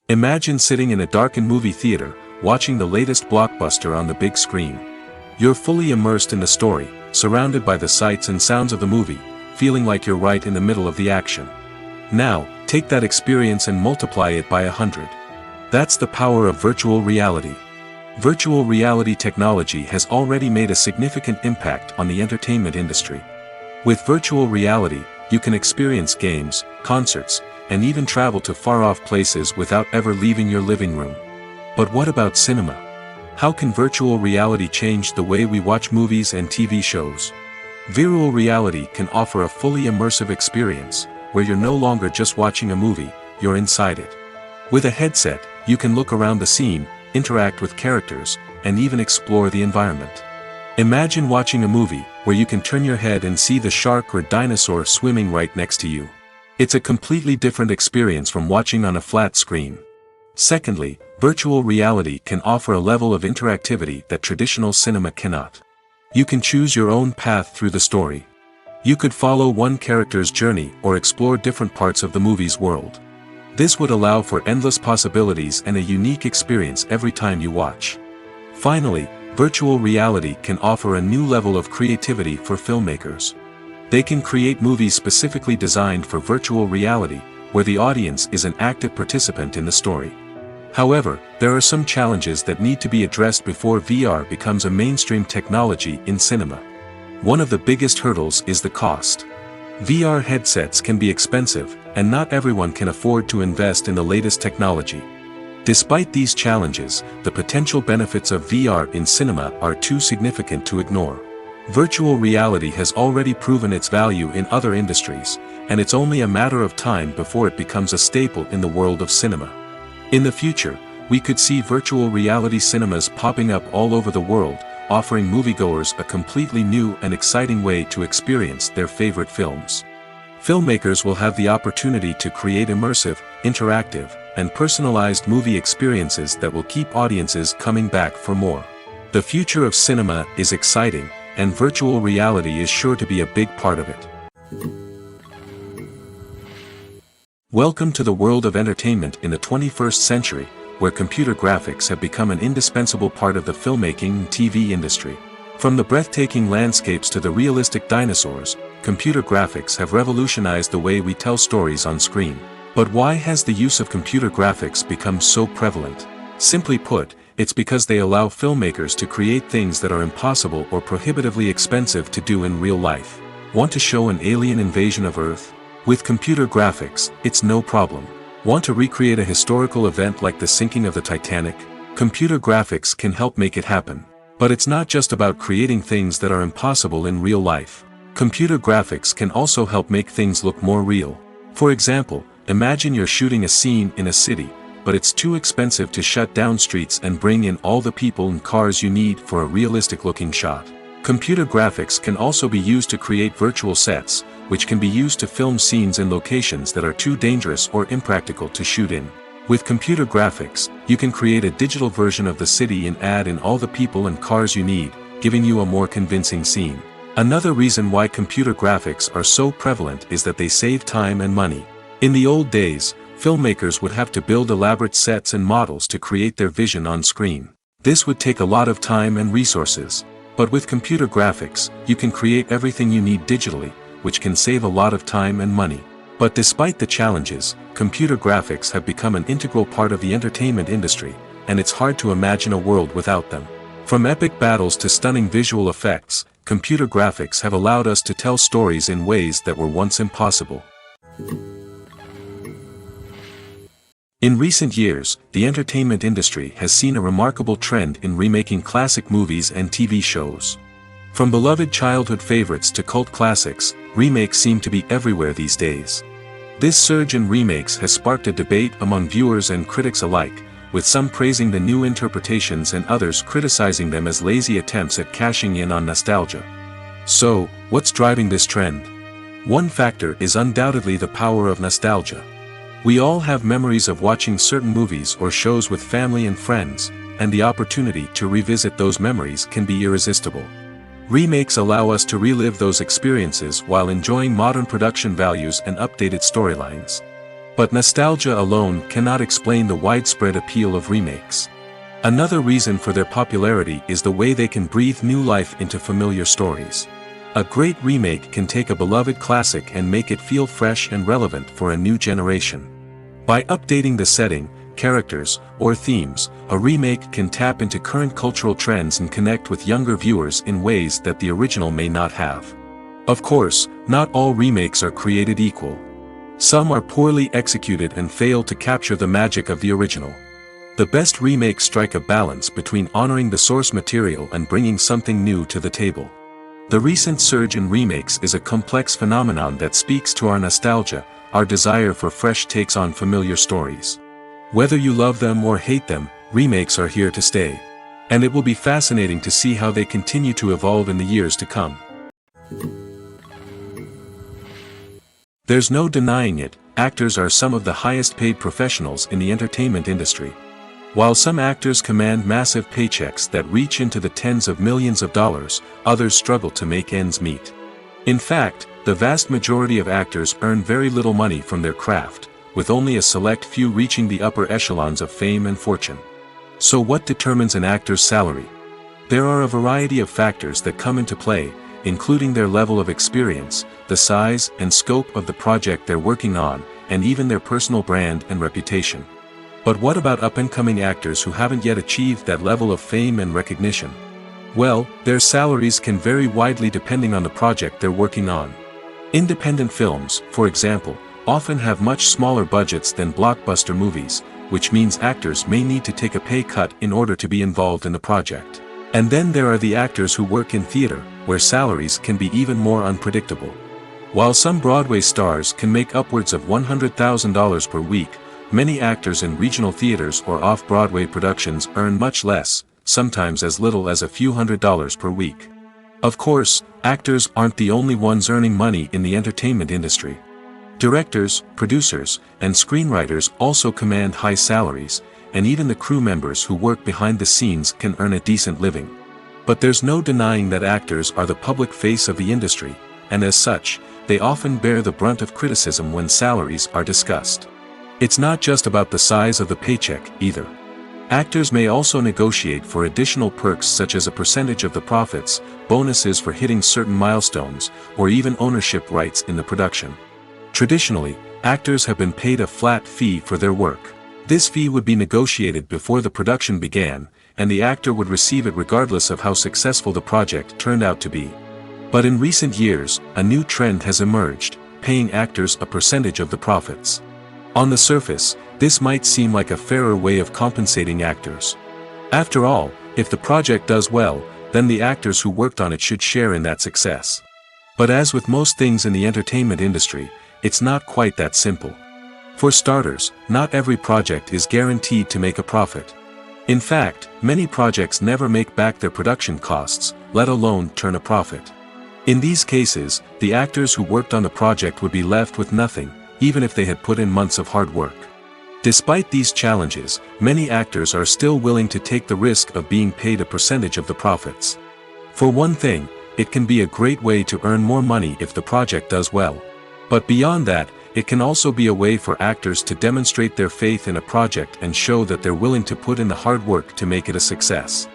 Imagine sitting in a darkened movie theater, watching the latest blockbuster on the big screen. You're fully immersed in the story, surrounded by the sights and sounds of the movie, feeling like you're right in the middle of the action. Now, take that experience and multiply it by 100. That's the power of virtual reality. Virtual reality technology has already made a significant impact on the entertainment industry. With virtual reality, you can experience games, concerts, and even travel to far-off places without ever leaving your living room. But what about cinema? How can virtual reality change the way we watch movies and TV shows? Virtual reality can offer a fully immersive experience, where you're no longer just watching a movie, you're inside it. With a headset, you can look around the scene, interact with characters, and even explore the environment. Imagine watching a movie, where you can turn your head and see the shark or dinosaur swimming right next to you. It's a completely different experience from watching on a flat screen. Secondly, virtual reality can offer a level of interactivity that traditional cinema cannot. You can choose your own path through the story. You could follow one character's journey or explore different parts of the movie's world. This would allow for endless possibilities and a unique experience every time you watch. Finally, virtual reality can offer a new level of creativity for filmmakers. They can create movies specifically designed for virtual reality, where the audience is an active participant in the story. However, there are some challenges that need to be addressed before VR becomes a mainstream technology in cinema. One of the biggest hurdles is the cost. VR headsets can be expensive, and not everyone can afford to invest in the latest technology. Despite these challenges, the potential benefits of VR in cinema are too significant to ignore. Virtual reality has already proven its value in other industries, and it's only a matter of time before it becomes a staple in the world of cinema. In the future, we could see virtual reality cinemas popping up all over the world, offering moviegoers a completely new and exciting way to experience their favorite films. Filmmakers will have the opportunity to create immersive, interactive, and personalized movie experiences that will keep audiences coming back for more. The future of cinema is exciting, and virtual reality is sure to be a big part of it. Welcome to the world of entertainment in the 21st century, where computer graphics have become an indispensable part of the filmmaking and TV industry. From the breathtaking landscapes to the realistic dinosaurs, computer graphics have revolutionized the way we tell stories on screen. But why has the use of computer graphics become so prevalent? Simply put, it's because they allow filmmakers to create things that are impossible or prohibitively expensive to do in real life. Want to show an alien invasion of Earth? With computer graphics, it's no problem. Want to recreate a historical event like the sinking of the Titanic? Computer graphics can help make it happen. But it's not just about creating things that are impossible in real life. Computer graphics can also help make things look more real. For example, imagine you're shooting a scene in a city, but it's too expensive to shut down streets and bring in all the people and cars you need for a realistic-looking shot. Computer graphics can also be used to create virtual sets, which can be used to film scenes in locations that are too dangerous or impractical to shoot in. With computer graphics, you can create a digital version of the city and add in all the people and cars you need, giving you a more convincing scene. Another reason why computer graphics are so prevalent is that they save time and money. In the old days, filmmakers would have to build elaborate sets and models to create their vision on screen. This would take a lot of time and resources. But with computer graphics, you can create everything you need digitally, which can save a lot of time and money. But despite the challenges, computer graphics have become an integral part of the entertainment industry, and it's hard to imagine a world without them. From epic battles to stunning visual effects, computer graphics have allowed us to tell stories in ways that were once impossible. In recent years, the entertainment industry has seen a remarkable trend in remaking classic movies and TV shows. From beloved childhood favorites to cult classics, remakes seem to be everywhere these days. This surge in remakes has sparked a debate among viewers and critics alike, with some praising the new interpretations and others criticizing them as lazy attempts at cashing in on nostalgia. So, what's driving this trend? One factor is undoubtedly the power of nostalgia. We all have memories of watching certain movies or shows with family and friends, and the opportunity to revisit those memories can be irresistible. Remakes allow us to relive those experiences while enjoying modern production values and updated storylines. But nostalgia alone cannot explain the widespread appeal of remakes. Another reason for their popularity is the way they can breathe new life into familiar stories. A great remake can take a beloved classic and make it feel fresh and relevant for a new generation. By updating the setting, characters, or themes, a remake can tap into current cultural trends and connect with younger viewers in ways that the original may not have. Of course, not all remakes are created equal. Some are poorly executed and fail to capture the magic of the original. The best remakes strike a balance between honoring the source material and bringing something new to the table. The recent surge in remakes is a complex phenomenon that speaks to our nostalgia, our desire for fresh takes on familiar stories. Whether you love them or hate them, remakes are here to stay. And it will be fascinating to see how they continue to evolve in the years to come. There's no denying it, actors are some of the highest paid professionals in the entertainment industry. While some actors command massive paychecks that reach into the tens of millions of dollars, others struggle to make ends meet. In fact, the vast majority of actors earn very little money from their craft, with only a select few reaching the upper echelons of fame and fortune. So what determines an actor's salary? There are a variety of factors that come into play, including their level of experience, the size and scope of the project they're working on, and even their personal brand and reputation. But what about up-and-coming actors who haven't yet achieved that level of fame and recognition? Well, their salaries can vary widely depending on the project they're working on. Independent films, for example, often have much smaller budgets than blockbuster movies, which means actors may need to take a pay cut in order to be involved in the project. And then there are the actors who work in theater, where salaries can be even more unpredictable. While some Broadway stars can make upwards of $100,000 per week, many actors in regional theaters or off-Broadway productions earn much less, sometimes as little as a few $100s per week. Of course, actors aren't the only ones earning money in the entertainment industry. Directors, producers, and screenwriters also command high salaries, and even the crew members who work behind the scenes can earn a decent living. But there's no denying that actors are the public face of the industry, and as such, they often bear the brunt of criticism when salaries are discussed. It's not just about the size of the paycheck, either. Actors may also negotiate for additional perks such as a percentage of the profits, bonuses for hitting certain milestones, or even ownership rights in the production. Traditionally, actors have been paid a flat fee for their work. This fee would be negotiated before the production began, and the actor would receive it regardless of how successful the project turned out to be. But in recent years, a new trend has emerged, paying actors a percentage of the profits. On the surface, this might seem like a fairer way of compensating actors. After all, if the project does well, then the actors who worked on it should share in that success. But as with most things in the entertainment industry, it's not quite that simple. For starters, not every project is guaranteed to make a profit. In fact, many projects never make back their production costs, let alone turn a profit. In these cases, the actors who worked on the project would be left with nothing, even if they had put in months of hard work. Despite these challenges, many actors are still willing to take the risk of being paid a percentage of the profits. For one thing, it can be a great way to earn more money if the project does well. But beyond that, it can also be a way for actors to demonstrate their faith in a project and show that they're willing to put in the hard work to make it a success.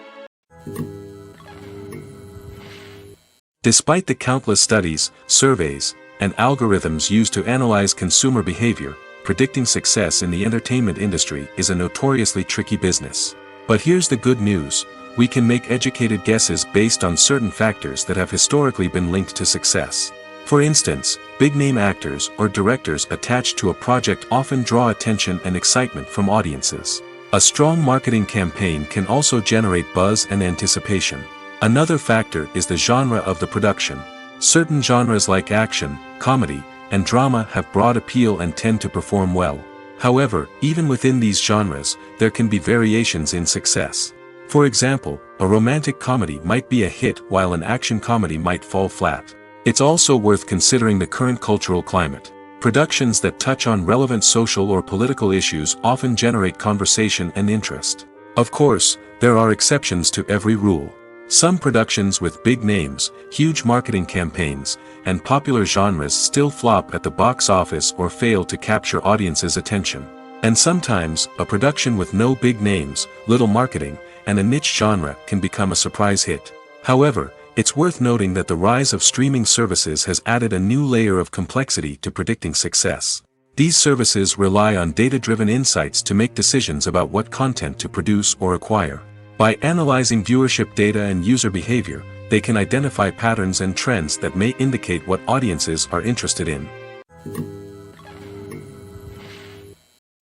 Despite the countless studies, surveys, and algorithms used to analyze consumer behavior, predicting success in the entertainment industry is a notoriously tricky business. But here's the good news: we can make educated guesses based on certain factors that have historically been linked to success. For instance, big-name actors or directors attached to a project often draw attention and excitement from audiences. A strong marketing campaign can also generate buzz and anticipation. Another factor is the genre of the production. Certain genres like action, comedy, and drama have broad appeal and tend to perform well. However, even within these genres, there can be variations in success. For example, a romantic comedy might be a hit while an action comedy might fall flat. It's also worth considering the current cultural climate. Productions that touch on relevant social or political issues often generate conversation and interest. Of course, there are exceptions to every rule. Some productions with big names, huge marketing campaigns, and popular genres still flop at the box office or fail to capture audiences' attention. And sometimes, a production with no big names, little marketing, and a niche genre can become a surprise hit. However, it's worth noting that the rise of streaming services has added a new layer of complexity to predicting success. These services rely on data-driven insights to make decisions about what content to produce or acquire. By analyzing viewership data and user behavior, they can identify patterns and trends that may indicate what audiences are interested in.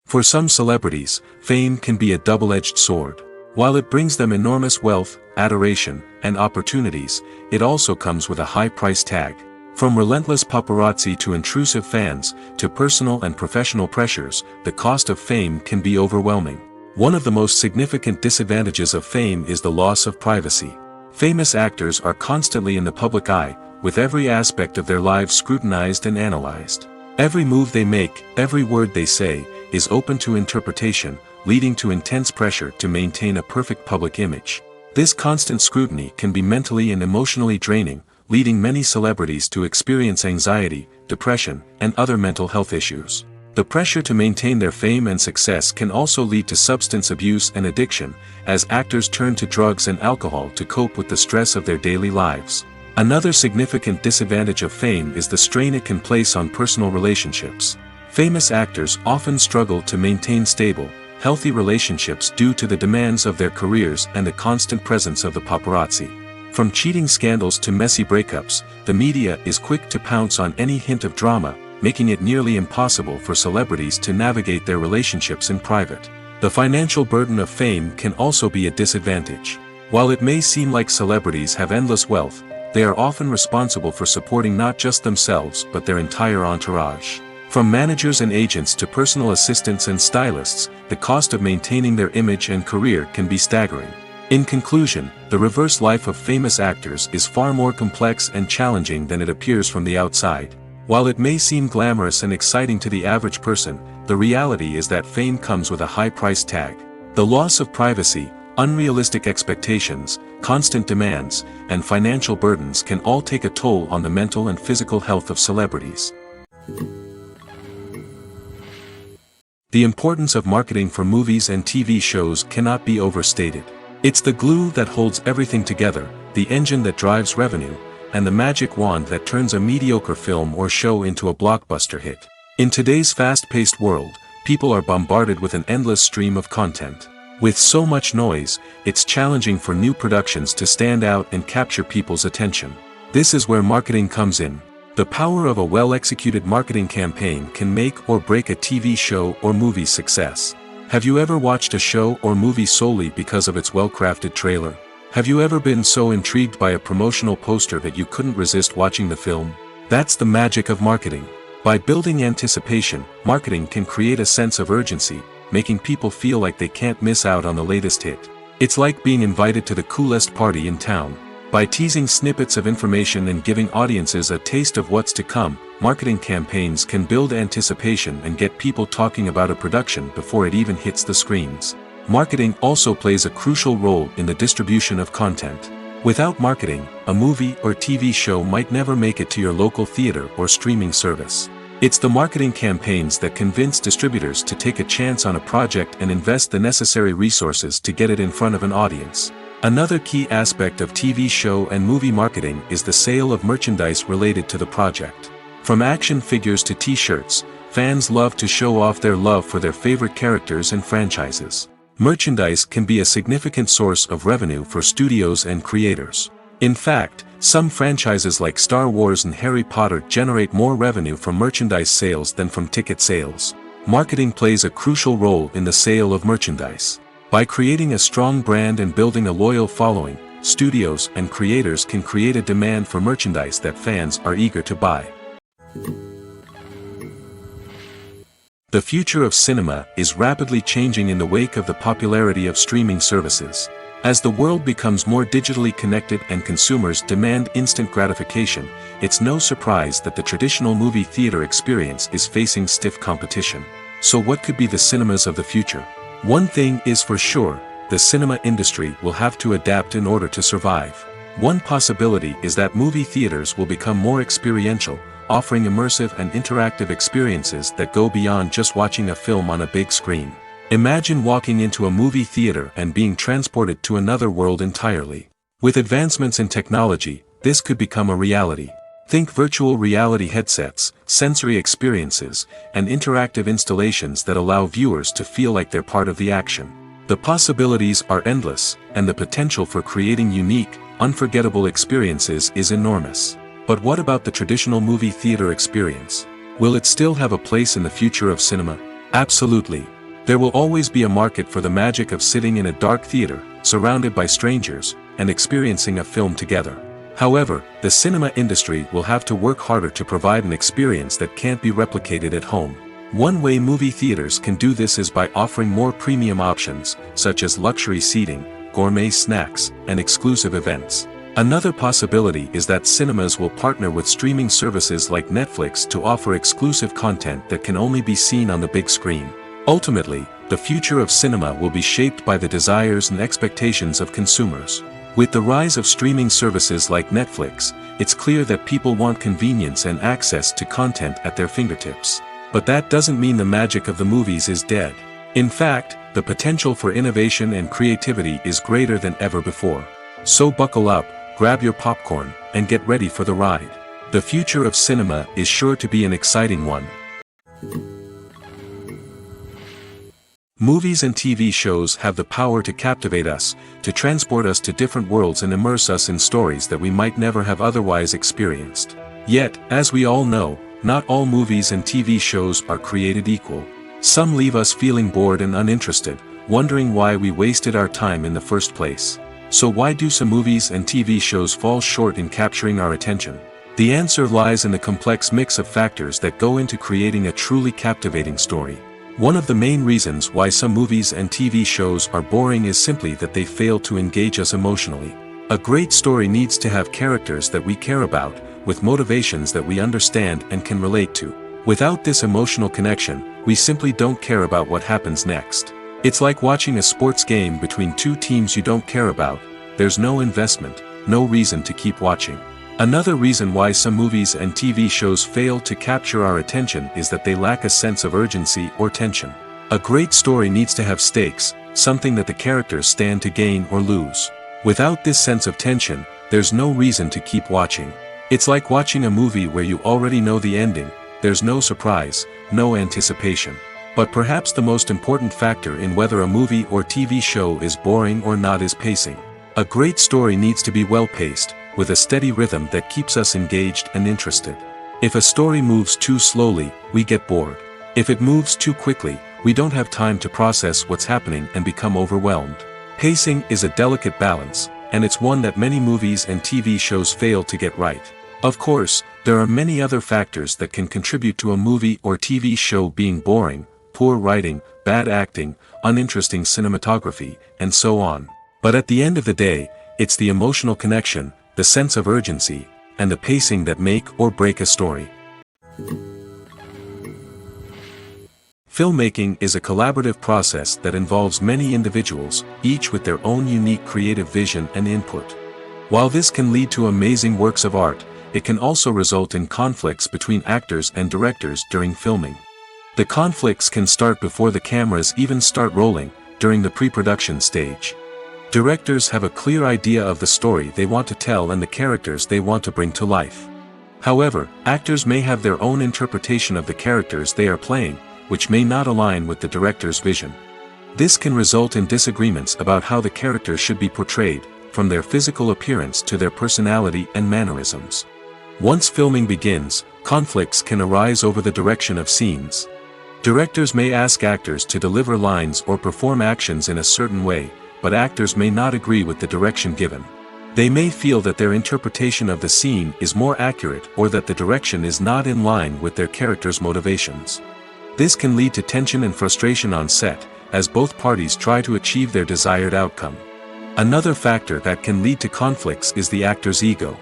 For some celebrities, fame can be a double-edged sword. While it brings them enormous wealth, adoration, and opportunities, it also comes with a high price tag. From relentless paparazzi to intrusive fans, to personal and professional pressures, the cost of fame can be overwhelming. One of the most significant disadvantages of fame is the loss of privacy. Famous actors are constantly in the public eye, with every aspect of their lives scrutinized and analyzed. Every move they make, every word they say, is open to interpretation, leading to intense pressure to maintain a perfect public image. This constant scrutiny can be mentally and emotionally draining, leading many celebrities to experience anxiety, depression, and other mental health issues. The pressure to maintain their fame and success can also lead to substance abuse and addiction, as actors turn to drugs and alcohol to cope with the stress of their daily lives. Another significant disadvantage of fame is the strain it can place on personal relationships. Famous actors often struggle to maintain stable, healthy relationships due to the demands of their careers and the constant presence of the paparazzi. From cheating scandals to messy breakups, the media is quick to pounce on any hint of drama, making it nearly impossible for celebrities to navigate their relationships in private. The financial burden of fame can also be a disadvantage. While it may seem like celebrities have endless wealth, they are often responsible for supporting not just themselves but their entire entourage. From managers and agents to personal assistants and stylists, the cost of maintaining their image and career can be staggering. In conclusion, the reverse life of famous actors is far more complex and challenging than it appears from the outside. While it may seem glamorous and exciting to the average person, the reality is that fame comes with a high price tag. The loss of privacy, unrealistic expectations, constant demands, and financial burdens can all take a toll on the mental and physical health of celebrities. The importance of marketing for movies and TV shows cannot be overstated. It's the glue that holds everything together, the engine that drives revenue, and the magic wand that turns a mediocre film or show into a blockbuster hit. In today's fast-paced world, people are bombarded with an endless stream of content. With so much noise, it's challenging for new productions to stand out and capture people's attention. This is where marketing comes in. The power of a well-executed marketing campaign can make or break a TV show or movie's success. Have you ever watched a show or movie solely because of its well-crafted trailer? Have you ever been so intrigued by a promotional poster that you couldn't resist watching the film? That's the magic of marketing. By building anticipation, marketing can create a sense of urgency, making people feel like they can't miss out on the latest hit. It's like being invited to the coolest party in town. By teasing snippets of information and giving audiences a taste of what's to come, marketing campaigns can build anticipation and get people talking about a production before it even hits the screens. Marketing also plays a crucial role in the distribution of content. Without marketing, a movie or TV show might never make it to your local theater or streaming service. It's the marketing campaigns that convince distributors to take a chance on a project and invest the necessary resources to get it in front of an audience. Another key aspect of TV show and movie marketing is the sale of merchandise related to the project. From action figures to t-shirts, fans love to show off their love for their favorite characters and franchises. Merchandise can be a significant source of revenue for studios and creators. In fact, some franchises like Star Wars and Harry Potter generate more revenue from merchandise sales than from ticket sales. Marketing plays a crucial role in the sale of merchandise. By creating a strong brand and building a loyal following, studios and creators can create a demand for merchandise that fans are eager to buy. The future of cinema is rapidly changing in the wake of the popularity of streaming services. As the world becomes more digitally connected and consumers demand instant gratification, it's no surprise that the traditional movie theater experience is facing stiff competition. So what could be the cinemas of the future? One thing is for sure, the cinema industry will have to adapt in order to survive. One possibility is that movie theaters will become more experiential, offering immersive and interactive experiences that go beyond just watching a film on a big screen. Imagine walking into a movie theater and being transported to another world entirely. With advancements in technology, this could become a reality. Think virtual reality headsets, sensory experiences, and interactive installations that allow viewers to feel like they're part of the action. The possibilities are endless, and the potential for creating unique, unforgettable experiences is enormous. But what about the traditional movie theater experience? Will it still have a place in the future of cinema? Absolutely. There will always be a market for the magic of sitting in a dark theater, surrounded by strangers, and experiencing a film together. However, the cinema industry will have to work harder to provide an experience that can't be replicated at home. One way movie theaters can do this is by offering more premium options, such as luxury seating, gourmet snacks, and exclusive events. Another possibility is that cinemas will partner with streaming services like Netflix to offer exclusive content that can only be seen on the big screen. Ultimately, the future of cinema will be shaped by the desires and expectations of consumers. With the rise of streaming services like Netflix, it's clear that people want convenience and access to content at their fingertips. But that doesn't mean the magic of the movies is dead. In fact, the potential for innovation and creativity is greater than ever before. So buckle up, grab your popcorn, and get ready for the ride. The future of cinema is sure to be an exciting one. Movies and TV shows have the power to captivate us, to transport us to different worlds and immerse us in stories that we might never have otherwise experienced. Yet, as we all know, not all movies and TV shows are created equal. Some leave us feeling bored and uninterested, wondering why we wasted our time in the first place. So why do some movies and TV shows fall short in capturing our attention? The answer lies in the complex mix of factors that go into creating a truly captivating story. One of the main reasons why some movies and TV shows are boring is simply that they fail to engage us emotionally. A great story needs to have characters that we care about, with motivations that we understand and can relate to. Without this emotional connection, we simply don't care about what happens next. It's like watching a sports game between two teams you don't care about. There's no investment, no reason to keep watching. Another reason why some movies and TV shows fail to capture our attention is that they lack a sense of urgency or tension. A great story needs to have stakes, something that the characters stand to gain or lose. Without this sense of tension, there's no reason to keep watching. It's like watching a movie where you already know the ending. There's no surprise, no anticipation. But perhaps the most important factor in whether a movie or TV show is boring or not is pacing. A great story needs to be well-paced, with a steady rhythm that keeps us engaged and interested. If a story moves too slowly, we get bored. If it moves too quickly, we don't have time to process what's happening and become overwhelmed. Pacing is a delicate balance, and it's one that many movies and TV shows fail to get right. Of course, there are many other factors that can contribute to a movie or TV show being boring: poor writing, bad acting, uninteresting cinematography, and so on. But at the end of the day, it's the emotional connection, the sense of urgency, and the pacing that make or break a story. Filmmaking is a collaborative process that involves many individuals, each with their own unique creative vision and input. While this can lead to amazing works of art, it can also result in conflicts between actors and directors during filming. The conflicts can start before the cameras even start rolling, during the pre-production stage. Directors have a clear idea of the story they want to tell and the characters they want to bring to life. However, actors may have their own interpretation of the characters they are playing, which may not align with the director's vision. This can result in disagreements about how the characters should be portrayed, from their physical appearance to their personality and mannerisms. Once filming begins, conflicts can arise over the direction of scenes. Directors may ask actors to deliver lines or perform actions in a certain way, but actors may not agree with the direction given. They may feel that their interpretation of the scene is more accurate or that the direction is not in line with their character's motivations. This can lead to tension and frustration on set, as both parties try to achieve their desired outcome. Another factor that can lead to conflicts is the actor's ego.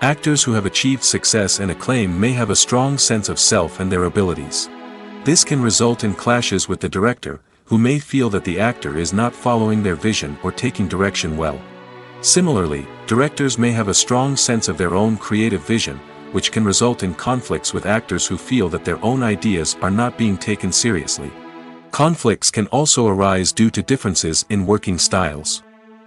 Actors who have achieved success and acclaim may have a strong sense of self and their abilities. This can result in clashes with the director, who may feel that the actor is not following their vision or taking direction well. Similarly, directors may have a strong sense of their own creative vision, which can result in conflicts with actors who feel that their own ideas are not being taken seriously. Conflicts can also arise due to differences in working styles.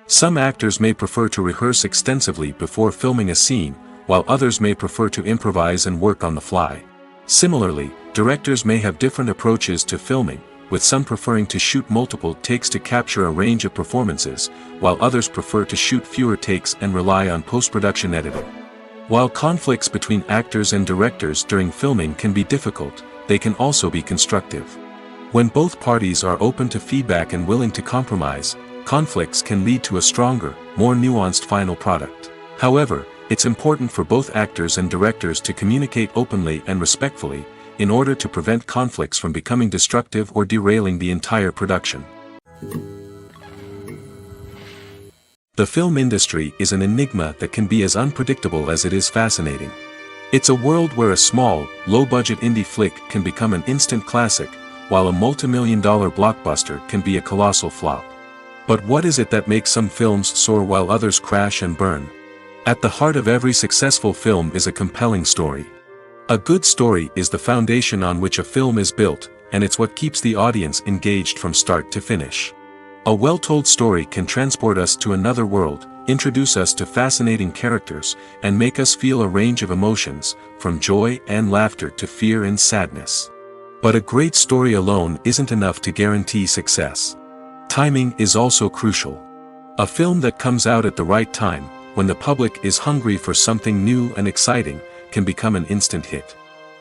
Some actors may prefer to rehearse extensively before filming a scene, while others may prefer to improvise and work on the fly. Similarly, directors may have different approaches to filming, with some preferring to shoot multiple takes to capture a range of performances, while others prefer to shoot fewer takes and rely on post-production editing. While conflicts between actors and directors during filming can be difficult, they can also be constructive. When both parties are open to feedback and willing to compromise, conflicts can lead to a stronger, more nuanced final product. However, it's important for both actors and directors to communicate openly and respectfully, in order to prevent conflicts from becoming destructive or derailing the entire production. The film industry is an enigma that can be as unpredictable as it is fascinating. It's a world where a small, low-budget indie flick can become an instant classic, while a multi-million-dollar blockbuster can be a colossal flop. But what is it that makes some films soar while others crash and burn? At the heart of every successful film is a compelling story. A good story is the foundation on which a film is built, and it's what keeps the audience engaged from start to finish. A well-told story can transport us to another world, introduce us to fascinating characters, and make us feel a range of emotions, from joy and laughter to fear and sadness. But a great story alone isn't enough to guarantee success. Timing is also crucial. A film that comes out at the right time, when the public is hungry for something new and exciting, can become an instant hit.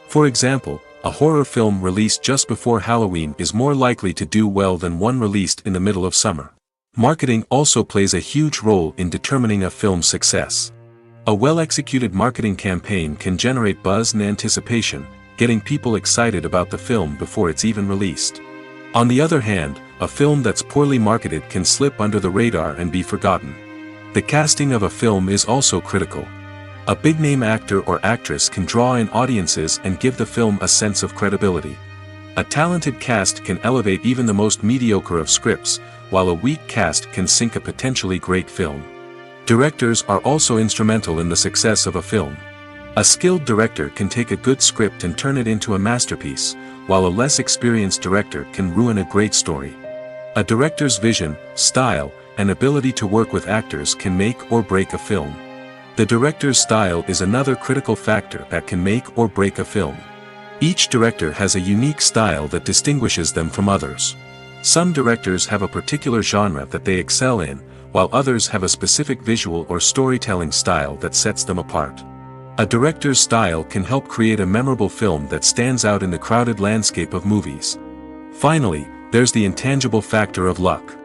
For example, a horror film released just before Halloween is more likely to do well than one released in the middle of summer. Marketing also plays a huge role in determining a film's success. A well-executed marketing campaign can generate buzz and anticipation, getting people excited about the film before it's even released. On the other hand, a film that's poorly marketed can slip under the radar and be forgotten. The casting of a film is also critical. A big-name actor or actress can draw in audiences and give the film a sense of credibility. A talented cast can elevate even the most mediocre of scripts, while a weak cast can sink a potentially great film. Directors are also instrumental in the success of a film. A skilled director can take a good script and turn it into a masterpiece, while a less experienced director can ruin a great story. A director's vision, style, and ability to work with actors can make or break a film. The director's style is another critical factor that can make or break a film. Each director has a unique style that distinguishes them from others. Some directors have a particular genre that they excel in, while others have a specific visual or storytelling style that sets them apart. A director's style can help create a memorable film that stands out in the crowded landscape of movies. Finally, there's the intangible factor of luck.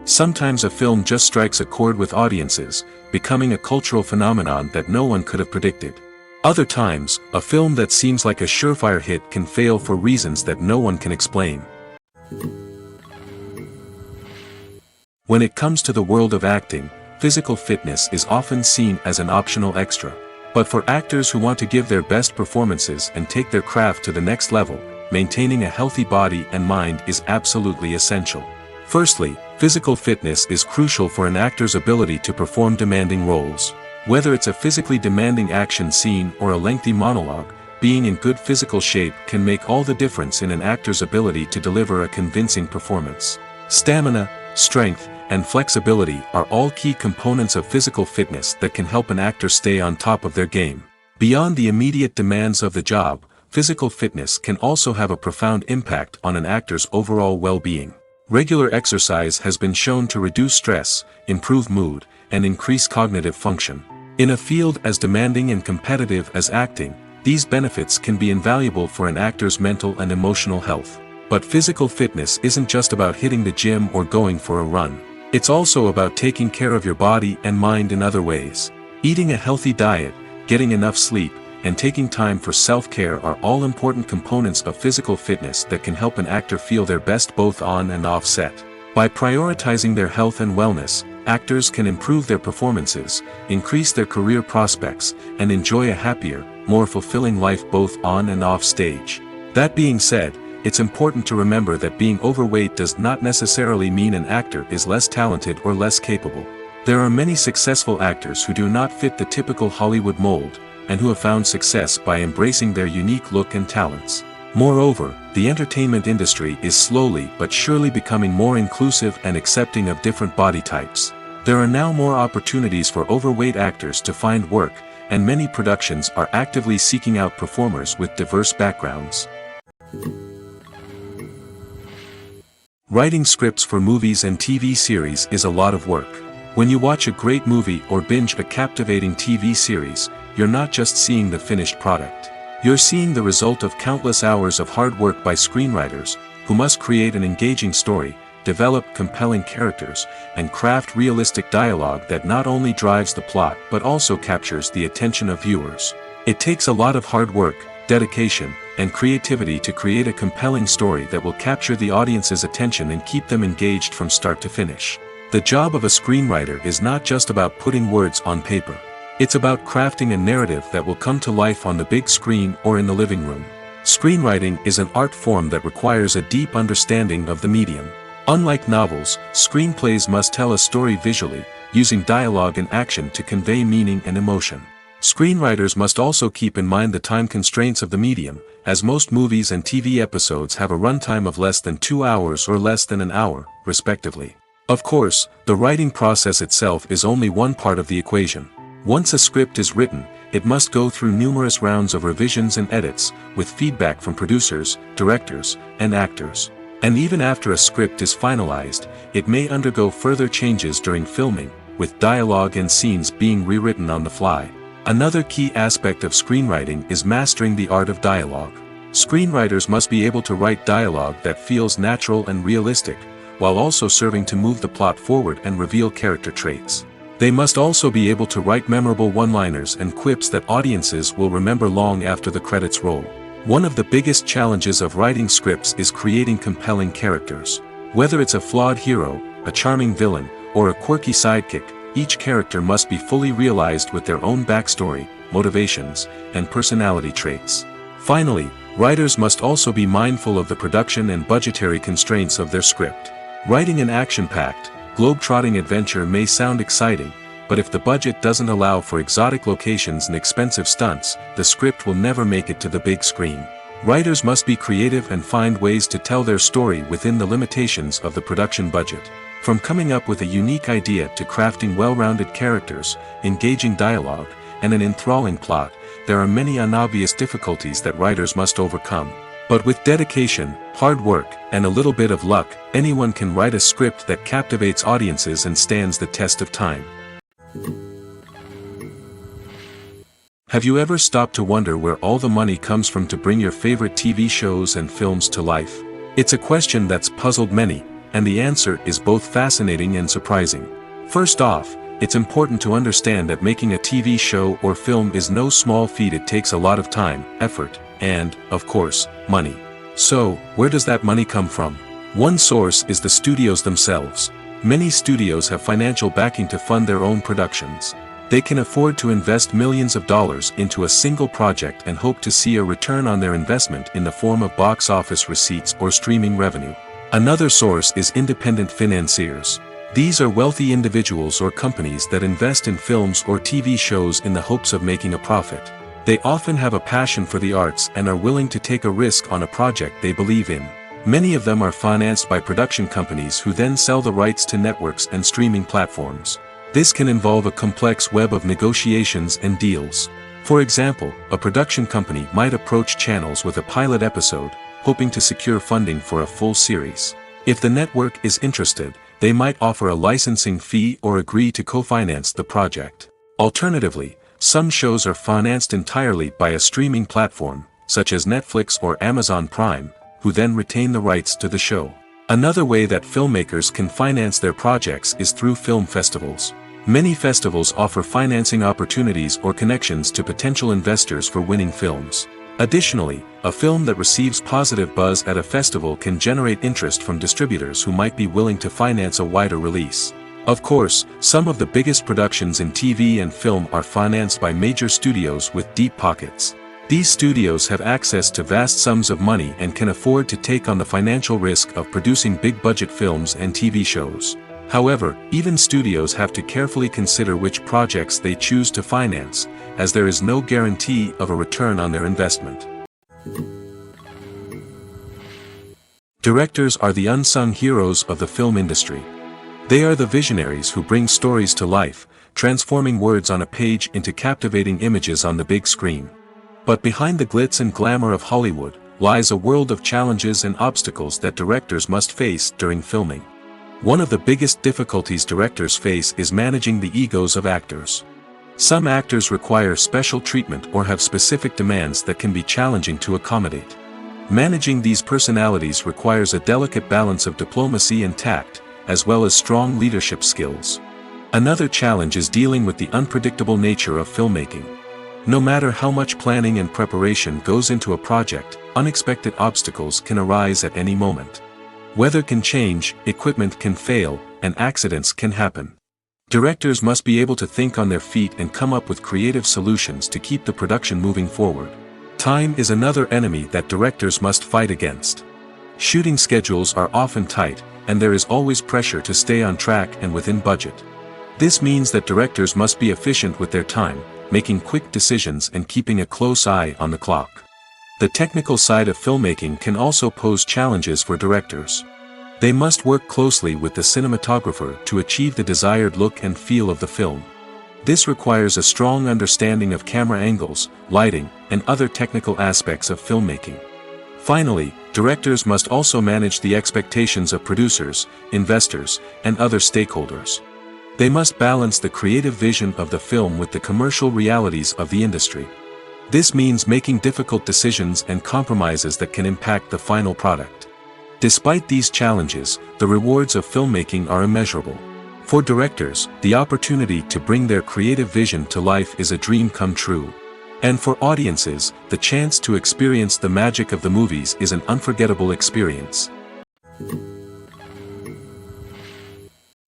Sometimes a film just strikes a chord with audiences, becoming a cultural phenomenon that no one could have predicted. Other times, a film that seems like a surefire hit can fail for reasons that no one can explain. When it comes to the world of acting, physical fitness is often seen as an optional extra. But for actors who want to give their best performances and take their craft to the next level, maintaining a healthy body and mind is absolutely essential. Firstly, physical fitness is crucial for an actor's ability to perform demanding roles. Whether it's a physically demanding action scene or a lengthy monologue, being in good physical shape can make all the difference in an actor's ability to deliver a convincing performance. Stamina, strength, and flexibility are all key components of physical fitness that can help an actor stay on top of their game. Beyond the immediate demands of the job, physical fitness can also have a profound impact on an actor's overall well-being. Regular exercise has been shown to reduce stress, improve mood, and increase cognitive function. In a field as demanding and competitive as acting, these benefits can be invaluable for an actor's mental and emotional health. But physical fitness isn't just about hitting the gym or going for a run. It's also about taking care of your body and mind in other ways. Eating a healthy diet, getting enough sleep, and taking time for self-care are all important components of physical fitness that can help an actor feel their best both on and off set. By prioritizing their health and wellness, actors can improve their performances, increase their career prospects, and enjoy a happier, more fulfilling life both on and off stage. That being said, it's important to remember that being overweight does not necessarily mean an actor is less talented or less capable. There are many successful actors who do not fit the typical Hollywood mold, and who have found success by embracing their unique look and talents. Moreover, the entertainment industry is slowly but surely becoming more inclusive and accepting of different body types. There are now more opportunities for overweight actors to find work, and many productions are actively seeking out performers with diverse backgrounds. Writing scripts for movies and TV series is a lot of work. When you watch a great movie or binge a captivating TV series, you're not just seeing the finished product. You're seeing the result of countless hours of hard work by screenwriters, who must create an engaging story, develop compelling characters, and craft realistic dialogue that not only drives the plot but also captures the attention of viewers. It takes a lot of hard work, dedication, and creativity to create a compelling story that will capture the audience's attention and keep them engaged from start to finish. The job of a screenwriter is not just about putting words on paper. It's about crafting a narrative that will come to life on the big screen or in the living room. Screenwriting is an art form that requires a deep understanding of the medium. Unlike novels, screenplays must tell a story visually, using dialogue and action to convey meaning and emotion. Screenwriters must also keep in mind the time constraints of the medium, as most movies and TV episodes have a runtime of less than 2 hours or less than an hour, respectively. Of course, the writing process itself is only one part of the equation. Once a script is written, it must go through numerous rounds of revisions and edits, with feedback from producers, directors, and actors. And even after a script is finalized, it may undergo further changes during filming, with dialogue and scenes being rewritten on the fly. Another key aspect of screenwriting is mastering the art of dialogue. Screenwriters must be able to write dialogue that feels natural and realistic, while also serving to move the plot forward and reveal character traits. They must also be able to write memorable one-liners and quips that audiences will remember long after the credits roll. One of the biggest challenges of writing scripts is creating compelling characters. Whether it's a flawed hero, a charming villain, or a quirky sidekick, each character must be fully realized with their own backstory, motivations, and personality traits. Finally, writers must also be mindful of the production and budgetary constraints of their script. Writing an action-packed, globe-trotting adventure may sound exciting, but if the budget doesn't allow for exotic locations and expensive stunts, the script will never make it to the big screen. Writers must be creative and find ways to tell their story within the limitations of the production budget. From coming up with a unique idea to crafting well-rounded characters, engaging dialogue, and an enthralling plot, there are many unobvious difficulties that writers must overcome. But with dedication, hard work, and a little bit of luck, anyone can write a script that captivates audiences and stands the test of time. Have you ever stopped to wonder where all the money comes from to bring your favorite TV shows and films to life? It's a question that's puzzled many, and the answer is both fascinating and surprising. First off, it's important to understand that making a TV show or film is no small feat. It takes a lot of time, effort, and, of course, money. So, where does that money come from? One source is the studios themselves. Many studios have financial backing to fund their own productions. They can afford to invest millions of dollars into a single project and hope to see a return on their investment in the form of box office receipts or streaming revenue. Another source is independent financiers. These are wealthy individuals or companies that invest in films or TV shows in the hopes of making a profit. They often have a passion for the arts and are willing to take a risk on a project they believe in. Many of them are financed by production companies who then sell the rights to networks and streaming platforms. This can involve a complex web of negotiations and deals. For example, a production company might approach channels with a pilot episode, hoping to secure funding for a full series. If the network is interested, they might offer a licensing fee or agree to co-finance the project. Alternatively, some shows are financed entirely by a streaming platform, such as Netflix or Amazon Prime, who then retain the rights to the show. Another way that filmmakers can finance their projects is through film festivals. Many festivals offer financing opportunities or connections to potential investors for winning films. Additionally, a film that receives positive buzz at a festival can generate interest from distributors who might be willing to finance a wider release. Of course, some of the biggest productions in TV and film are financed by major studios with deep pockets. These studios have access to vast sums of money and can afford to take on the financial risk of producing big-budget films and TV shows. However, even studios have to carefully consider which projects they choose to finance, as there is no guarantee of a return on their investment. Directors are the unsung heroes of the film industry. They are the visionaries who bring stories to life, transforming words on a page into captivating images on the big screen. But behind the glitz and glamour of Hollywood, lies a world of challenges and obstacles that directors must face during filming. One of the biggest difficulties directors face is managing the egos of actors. Some actors require special treatment or have specific demands that can be challenging to accommodate. Managing these personalities requires a delicate balance of diplomacy and tact, as well as strong leadership skills. Another challenge is dealing with the unpredictable nature of filmmaking. No matter how much planning and preparation goes into a project, unexpected obstacles can arise at any moment. Weather can change, equipment can fail, and accidents can happen. Directors must be able to think on their feet and come up with creative solutions to keep the production moving forward. Time is another enemy that directors must fight against. Shooting schedules are often tight, and there is always pressure to stay on track and within budget. This means that directors must be efficient with their time, making quick decisions and keeping a close eye on the clock. The technical side of filmmaking can also pose challenges for directors. They must work closely with the cinematographer to achieve the desired look and feel of the film. This requires a strong understanding of camera angles, lighting, and other technical aspects of filmmaking. Finally, directors must also manage the expectations of producers, investors, and other stakeholders. They must balance the creative vision of the film with the commercial realities of the industry. This means making difficult decisions and compromises that can impact the final product. Despite these challenges, the rewards of filmmaking are immeasurable. For directors, the opportunity to bring their creative vision to life is a dream come true. And for audiences, the chance to experience the magic of the movies is an unforgettable experience.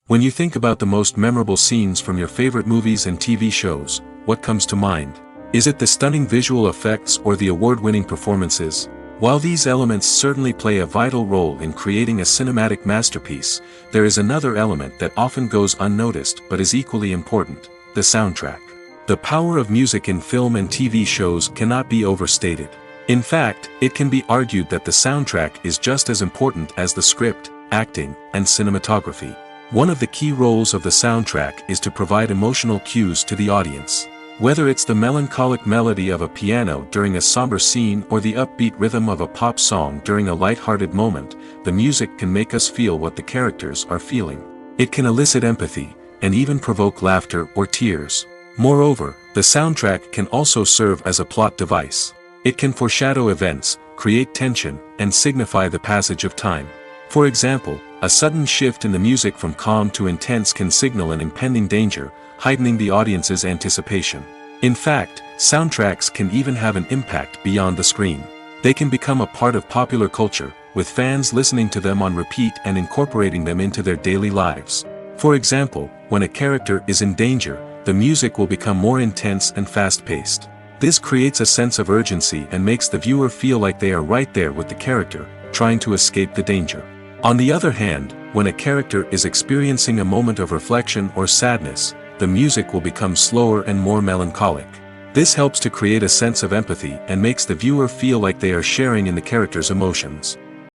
When you think about the most memorable scenes from your favorite movies and TV shows, what comes to mind? Is it the stunning visual effects or the award-winning performances? While these elements certainly play a vital role in creating a cinematic masterpiece, there is another element that often goes unnoticed but is equally important: the soundtrack. The power of music in film and TV shows cannot be overstated. In fact, it can be argued that the soundtrack is just as important as the script, acting, and cinematography. One of the key roles of the soundtrack is to provide emotional cues to the audience. Whether it's the melancholic melody of a piano during a somber scene or the upbeat rhythm of a pop song during a light-hearted moment, the music can make us feel what the characters are feeling. It can elicit empathy, and even provoke laughter or tears. Moreover, the soundtrack can also serve as a plot device. It can foreshadow events, create tension, and signify the passage of time. For example, a sudden shift in the music from calm to intense can signal an impending danger, heightening the audience's anticipation. In fact, soundtracks can even have an impact beyond the screen. They can become a part of popular culture, with fans listening to them on repeat and incorporating them into their daily lives. For example, when a character is in danger, the music will become more intense and fast-paced. This creates a sense of urgency and makes the viewer feel like they are right there with the character, trying to escape the danger. On the other hand, when a character is experiencing a moment of reflection or sadness, the music will become slower and more melancholic. This helps to create a sense of empathy and makes the viewer feel like they are sharing in the character's emotions.